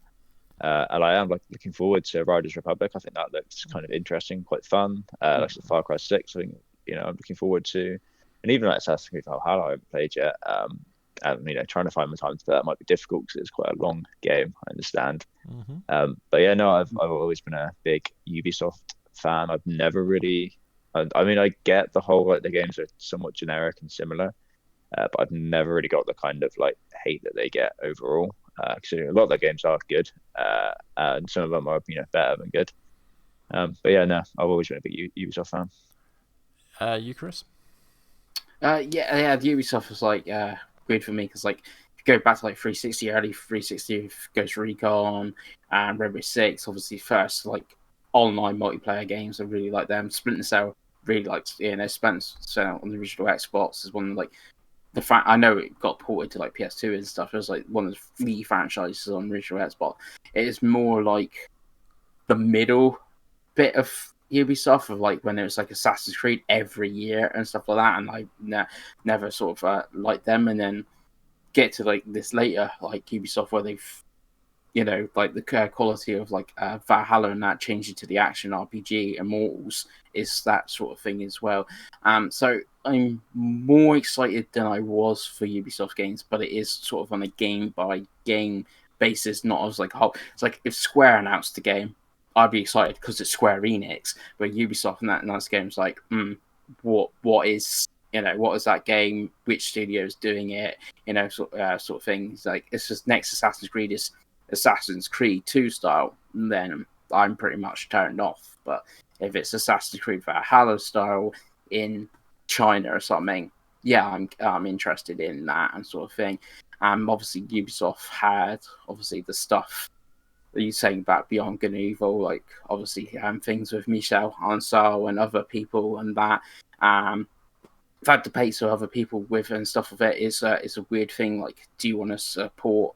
And I am looking forward to Riders Republic. I think that looks kind of interesting, quite fun. Like Far Cry 6, I think. I'm looking forward to, and even like Assassin's Creed Valhalla, I haven't played yet. And trying to find the time to play that might be difficult because it's quite a long game. I understand. But yeah, no, I've always been a big Ubisoft fan. I've never really. I get the whole the games are somewhat generic and similar, but I've never really got the kind of hate that they get overall. Because a lot of their games are good, and some of them are better than good. But yeah, no, I've always been a big Ubisoft fan. You, Chris? The Ubisoft was weird for me because if you go back to 360, early 360, Ghost Recon and Rainbow Six, obviously first online multiplayer games. I really like them. Splinter Cell really liked, Splinter Cell on the original Xbox is one of the fact I know it got ported to PS2 and stuff. It was one of the franchises on the original Xbox. It is more the middle bit of Ubisoft of when there was Assassin's Creed every year and stuff like that, and I never sort of liked them, and then get to this later Ubisoft where they've the quality of Valhalla and that changing to the action RPG Immortals is that sort of thing as well. So I'm more excited than I was for Ubisoft games, but it is sort of on a game by game basis, not as it's if Square announced the game, I'd be excited because it's Square Enix, but Ubisoft and that game's what is what is that game? Which studio is doing it? Sort of things. It's just next Assassin's Creed is Assassin's Creed 2 style. And then I'm pretty much turned off. But if it's Assassin's Creed Valhalla style in China or something, yeah, I'm interested in that and sort of thing. Obviously Ubisoft had obviously the stuff that you're saying about Beyond Good and Evil, like obviously things with Michel Ancel and other people and that. I've had debates with other people with and stuff of it. Is a weird thing. Like, do you want to support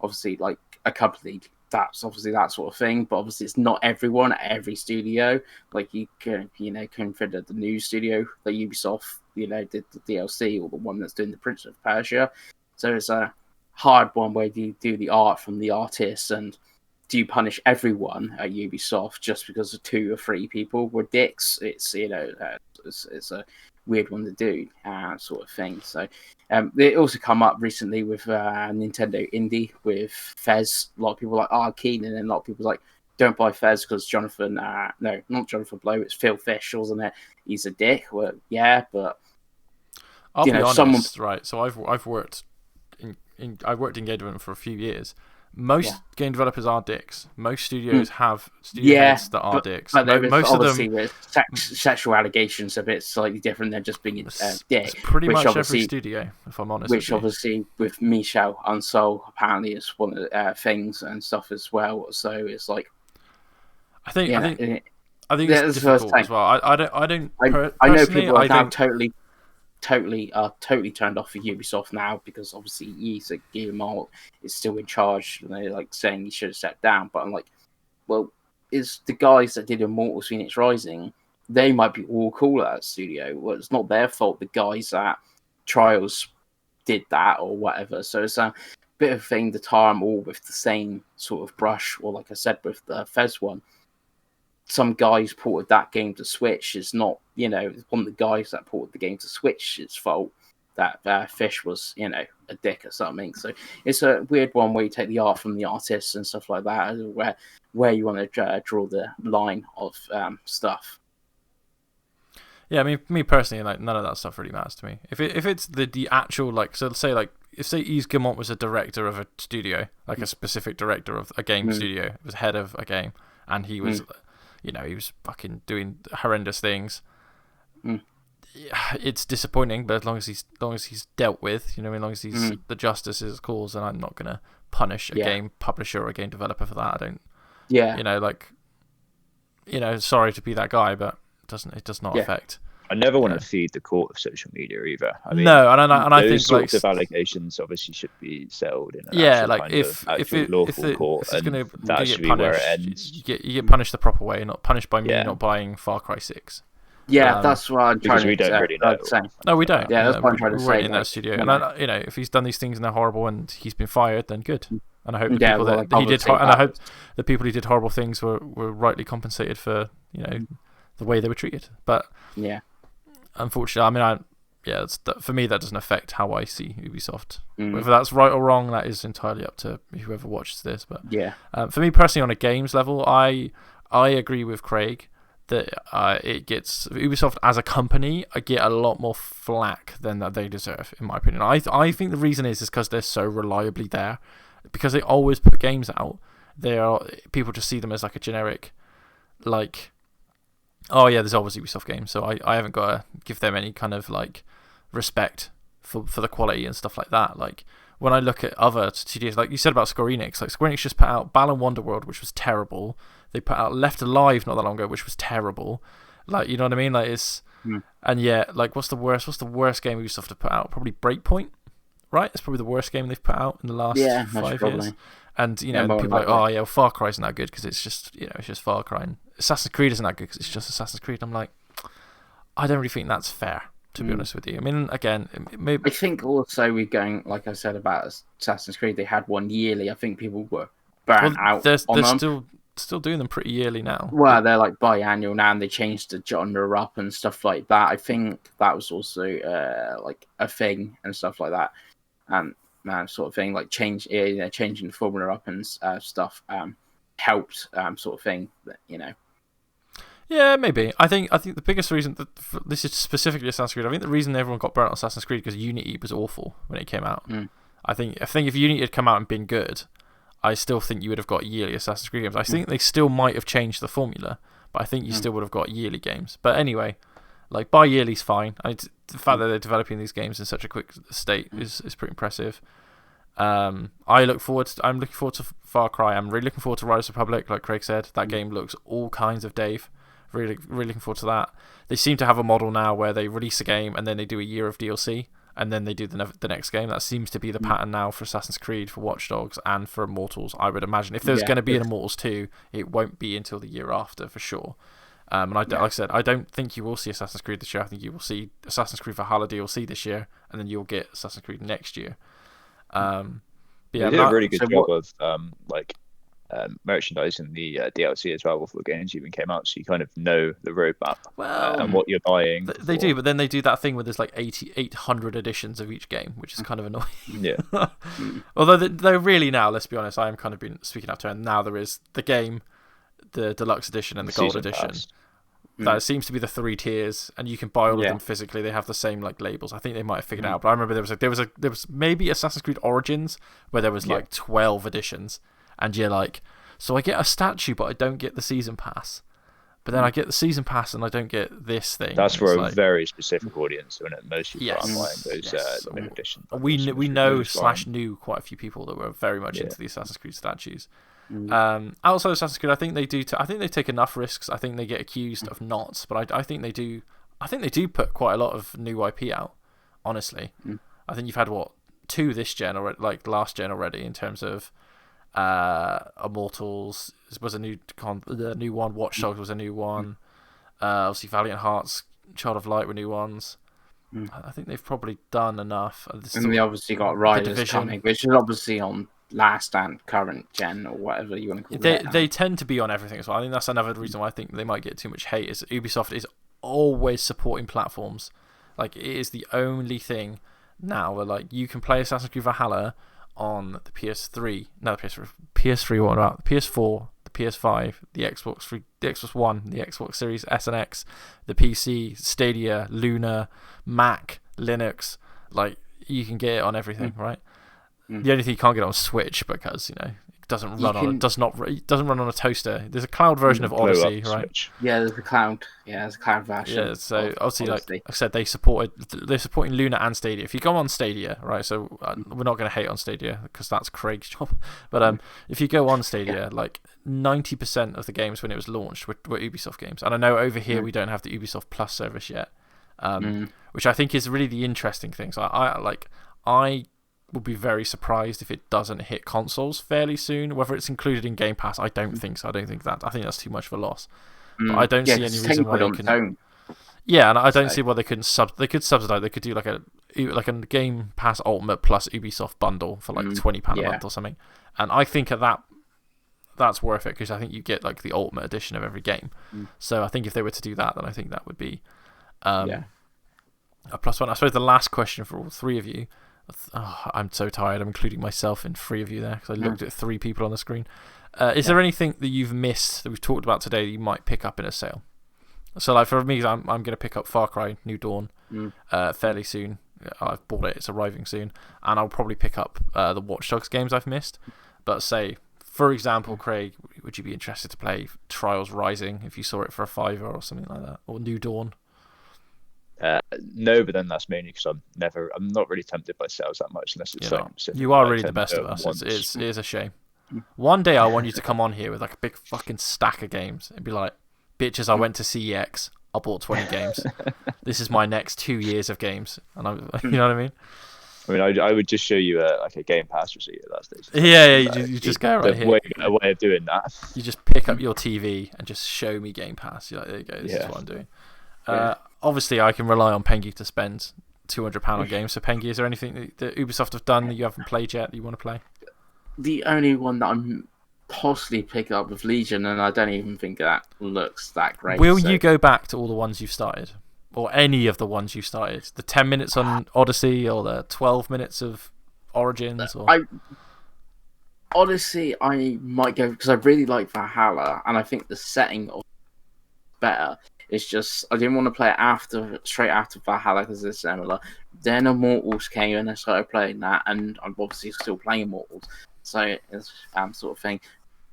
obviously like a company that's obviously that sort of thing, but obviously it's not everyone at every studio. Like you can consider the new studio that Ubisoft did the DLC, or the one that's doing the Prince of Persia. So it's a hard one where you do the art from the artists, and do you punish everyone at Ubisoft just because of 2 or 3 people were dicks? It's it's a weird one to do, sort of thing. So it also come up recently with Nintendo Indie with Fez. A lot of people were like, oh, keen, and then a lot of people were like, don't buy Fez because Jonathan, no, not Jonathan Blow, it's Phil Fish, wasn't it? He's a dick. Well, yeah, but I'll be honest, right? So I've worked in game development for a few years. Most game developers are dicks. Most studios have heads that are dicks. But most of them with sexual allegations a bit slightly different than just being a dick. It's pretty much every studio, if I'm honest. Which obviously with Michel Ancel apparently is one of the things and stuff as well. So it's like, I think it's difficult as well. I know people are now totally turned off for Ubisoft now, because obviously Guillemot is still in charge, and they're like saying he should have stepped down. But I'm like, well, is the guys that did Immortals Phoenix Rising, they might be all cool at that studio. Well, it's not their fault the guys at Trials did that or whatever. So it's a bit of a thing to tar them all with the same sort of brush, or like I said with the Fez one. Some guys ported that game to Switch. It's not, one of the guys that ported the game to Switch, it's fault that Fish was, a dick or something. So it's a weird one where you take the art from the artists and stuff like that, where you want to draw the line of stuff. Yeah, I mean, me personally, like, none of that stuff really matters to me. If it's the actual, like, so say like, if say Yves Guillemot was a director of a studio, like a specific director of a game studio, was head of a game, and he was. He was fucking doing horrendous things. Yeah, it's disappointing, but as long as he's dealt with, as long as he's the justice is cause, and I'm not gonna punish a game publisher or a game developer for that. I don't. Yeah. Sorry to be that guy, but it does not affect. I never want to feed the court of social media either. I mean, no, and I think those sorts of allegations obviously should be settled in an if lawful court, it's going to get punished, where it ends. You get punished the proper way, not punished by me not buying Far Cry 6. Yeah, that's what I'm trying to say. Because we don't really know. No, we don't. Yeah, that's what I'm trying to say. In that studio, and if he's done these things and they're horrible and he's been fired, then good. And I hope the people that he did, and I hope the people who did horrible things were rightly compensated for the way they were treated. But unfortunately, I mean, for me that doesn't affect how I see Ubisoft. Whether that's right or wrong, that is entirely up to whoever watches this. But for me personally, on a games level, I agree with Craig that it gets Ubisoft as a company. I get a lot more flack than that they deserve, in my opinion. I think the reason is because they're so reliably there, because they always put games out. People just see them as like a generic, like, oh yeah, there's always Ubisoft games, so I haven't got to give them any kind of like respect for the quality and stuff like that. Like when I look at other studios, like you said about Square Enix, like Square Enix just put out Balan Wonderworld, which was terrible. They put out Left Alive not that long ago, which was terrible. Like, you know what I mean? Like it's and yet, like, what's the worst game Ubisoft have put out? Probably Breakpoint, right? It's probably the worst game they've put out in the last 5 years. And people are like, oh yeah, well, Far Cry isn't that good because it's just it's just Far Cry. And Assassin's Creed isn't that good because it's just Assassin's Creed. I'm like, I don't really think that's fair, to be honest with you. I mean, again, maybe I think also we're going, like I said about Assassin's Creed, they had one yearly. I think people were burnt out. They're still doing them pretty yearly now. Well, they're like biannual now, and they changed the genre up and stuff like that. I think that was also like a thing and stuff like that. Sort of thing, like changing the formula up and stuff helped sort of thing. Yeah, maybe. I think the biggest reason that this is specifically Assassin's Creed. I think the reason everyone got burnt on Assassin's Creed because Unity was awful when it came out. I think if Unity had come out and been good, I still think you would have got yearly Assassin's Creed games. I think they still might have changed the formula, but I think you still would have got yearly games. But anyway, like bi-yearly's fine. The fact that they're developing these games in such a quick state is pretty impressive. I'm looking forward to Far Cry. I'm really looking forward to Riders Republic. Like Craig said, that game looks all kinds of Dave. Really, really looking forward to that. They seem to have a model now where they release a game and then they do a year of DLC and then they do the next game. That seems to be the pattern now for Assassin's Creed, for Watch Dogs, and for Immortals. I would imagine if there's going to be an Immortals 2, it won't be until the year after for sure. Like I said, I don't think you will see Assassin's Creed this year. I think you will see Assassin's Creed Valhalla DLC this year, and then you'll get Assassin's Creed next year. They did a really good job of merchandising the DLC as well before the games even came out, so you kind of know the roadmap and what you're buying. They do, but then they do that thing where there's like 800 editions of each game, which is kind of annoying. Yeah. Although they're really now, let's be honest, I am kind of been speaking out to turn. Now there is the game, the deluxe edition, and the gold edition. That seems to be the 3 tiers, and you can buy all of them physically. They have the same like labels. I think they might have figured it out, but I remember there was maybe Assassin's Creed Origins where there was like 12 editions, and you're like, so I get a statue, but I don't get the season pass. But then I get the season pass, and I don't get this thing. That's for a very specific audience, and most people aren't buying those limited editions. We knew quite a few people that were very much into the Assassin's Creed statues. Outside of Assassin's Creed, I think they do. I think they take enough risks. I think they get accused of not, but I think they do. I think they do put quite a lot of new IP out. Honestly, I think you've had 2 this gen or like last gen already in terms of Immortals was a new one. Watch Dogs was a new one. Obviously, Valiant Hearts, Child of Light were new ones. I think they've probably done enough. And they obviously got Riders coming, which is obviously on last and current gen or whatever you want to call it. They tend to be on everything as well. I think that's another reason why I think they might get too much hate. Is Ubisoft is always supporting platforms. Like it is the only thing now where like you can play Assassin's Creed Valhalla on the PS3, PS3. What about the PS4, the PS5, the Xbox 3, the Xbox One, the Xbox Series S and X, the PC, Stadia, Luna, Mac, Linux. Like you can get it on everything, right? The only thing you can't get on Switch because it doesn't run it doesn't run on a toaster. There's a cloud version of Odyssey, right? Switch. Yeah, there's a cloud. Yeah, there's a cloud version. Yeah, so obviously, like I said, they're supporting Luna and Stadia. If you go on Stadia, right? So we're not going to hate on Stadia because that's Craig's job. But if you go on Stadia, like 90% of the games when it was launched were Ubisoft games. And I know over here we don't have the Ubisoft Plus service yet, which I think is really the interesting thing. So I would be very surprised if it doesn't hit consoles fairly soon. Whether it's included in Game Pass, I don't think so. I think that's too much of a loss. But I don't see any reason why they couldn't. Yeah, and I don't see why they couldn't They could subsidize. They could do like a Game Pass Ultimate plus Ubisoft bundle for like £20 a month or something. And I think that's worth it because I think you get like the Ultimate edition of every game. So I think if they were to do that, then I think that would be a plus one. I suppose the last question for all 3 of you. I'm so tired. I'm including myself in 3 of you there because I looked at 3 people on the screen. Is there anything that you've missed that we've talked about today that you might pick up in a sale? So, like for me, I'm going to pick up Far Cry New Dawn fairly soon. I've bought it; it's arriving soon, and I'll probably pick up the Watch Dogs games I've missed. But say, for example, Craig, would you be interested to play Trials Rising if you saw it for a £5 or something like that, or New Dawn? No, but then that's mainly because I'm not really tempted by sales that much unless it's something specific. You are really the best of us. It is a shame. One day I want you to come on here with like a big fucking stack of games and be like, bitches, I went to CEX, I bought 20 games. This is my next 2 years of games, and you know what I mean? I mean, I would just show you a Game Pass receipt at that stage. You just go right here. A way of doing that. You just pick up your TV and just show me Game Pass. You're like, there you go, this is what I'm doing. Obviously, I can rely on Pengy to spend £200 on games. So, Pengy, is there anything that Ubisoft have done that you haven't played yet that you want to play? The only one that I'm possibly picking up with Legion, and I don't even think that looks that great. Will you go back to all the ones you've started? Or any of the ones you started? The 10 minutes on Odyssey or the 12 minutes of Origins? Odyssey, I might go because I really like Valhalla, and I think the setting of better. It's just I didn't want to play it straight after Valhalla because it's similar. Then Immortals came and I started playing that, and I'm obviously still playing Immortals. So it's sort of thing.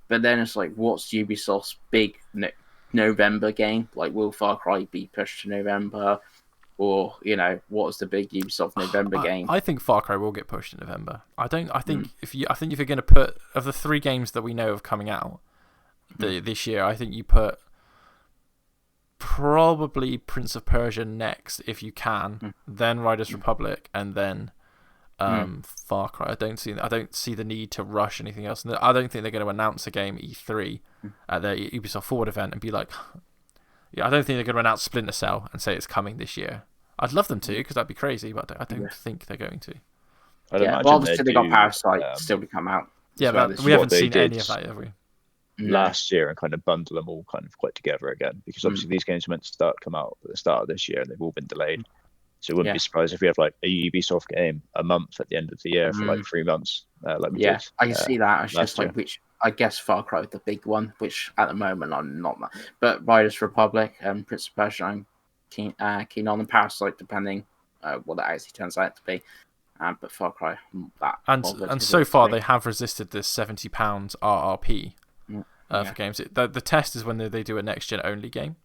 But then it's like, what's Ubisoft's big November game? Like, will Far Cry be pushed to November? Or, what's the big Ubisoft November game? I think Far Cry will get pushed in November. I think if you're going to put, of the 3 games that we know of coming out this year, I think you put probably Prince of Persia next if you can, then Riders Republic, and then Far Cry. I don't see the need to rush anything else. I don't think they're going to announce a game E3 at their Ubisoft Forward event and be like, I don't think they're going to announce Splinter Cell and say it's coming this year. I'd love them to, because that'd be crazy, but I don't think they're going to. Obviously they got Parasite still to come out. Yeah, but we haven't seen any of that, have we? Last year, and kind of bundle them all kind of quite together again, because obviously these games were meant to come out at the start of this year, and they've all been delayed. So it wouldn't be surprised if we have like a Ubisoft game a month at the end of the year for like 3 months. Like we did, I can see that. It's just year. like which I guess Far Cry is the big one, which at the moment I'm not that. But Riders Republic and Prince of Persia, I'm keen on, and Parasite, depending what that actually turns out to be. But Far Cry, that and so far they have resisted this £70 RRP for games. The test is when they do a next gen only game.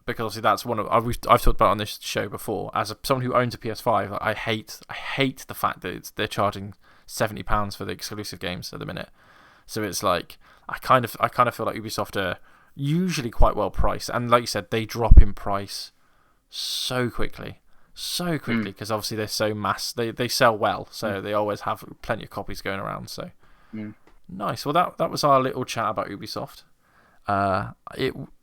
Because obviously that's one of I've talked about on this show before. As someone who owns a PS5, I hate the fact that they're charging £70 for the exclusive games at the minute. So it's like I kind of feel like Ubisoft are usually quite well priced, and like you said, they drop in price so quickly because obviously they're so they sell well, so they always have plenty of copies going around. So nice. Well, that was our little chat about Ubisoft.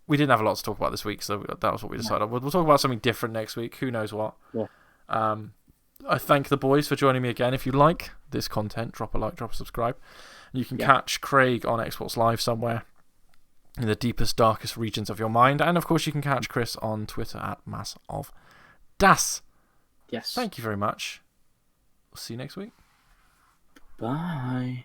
We didn't have a lot to talk about this week, so that was what we decided. We'll talk about something different next week. Who knows what? Yeah. I thank the boys for joining me again. If you like this content, drop a like, drop a subscribe. You can catch Craig on Xbox Live somewhere in the deepest, darkest regions of your mind. And, of course, you can catch Chris on Twitter at MassOfDas. Yes. Thank you very much. We'll see you next week. Bye.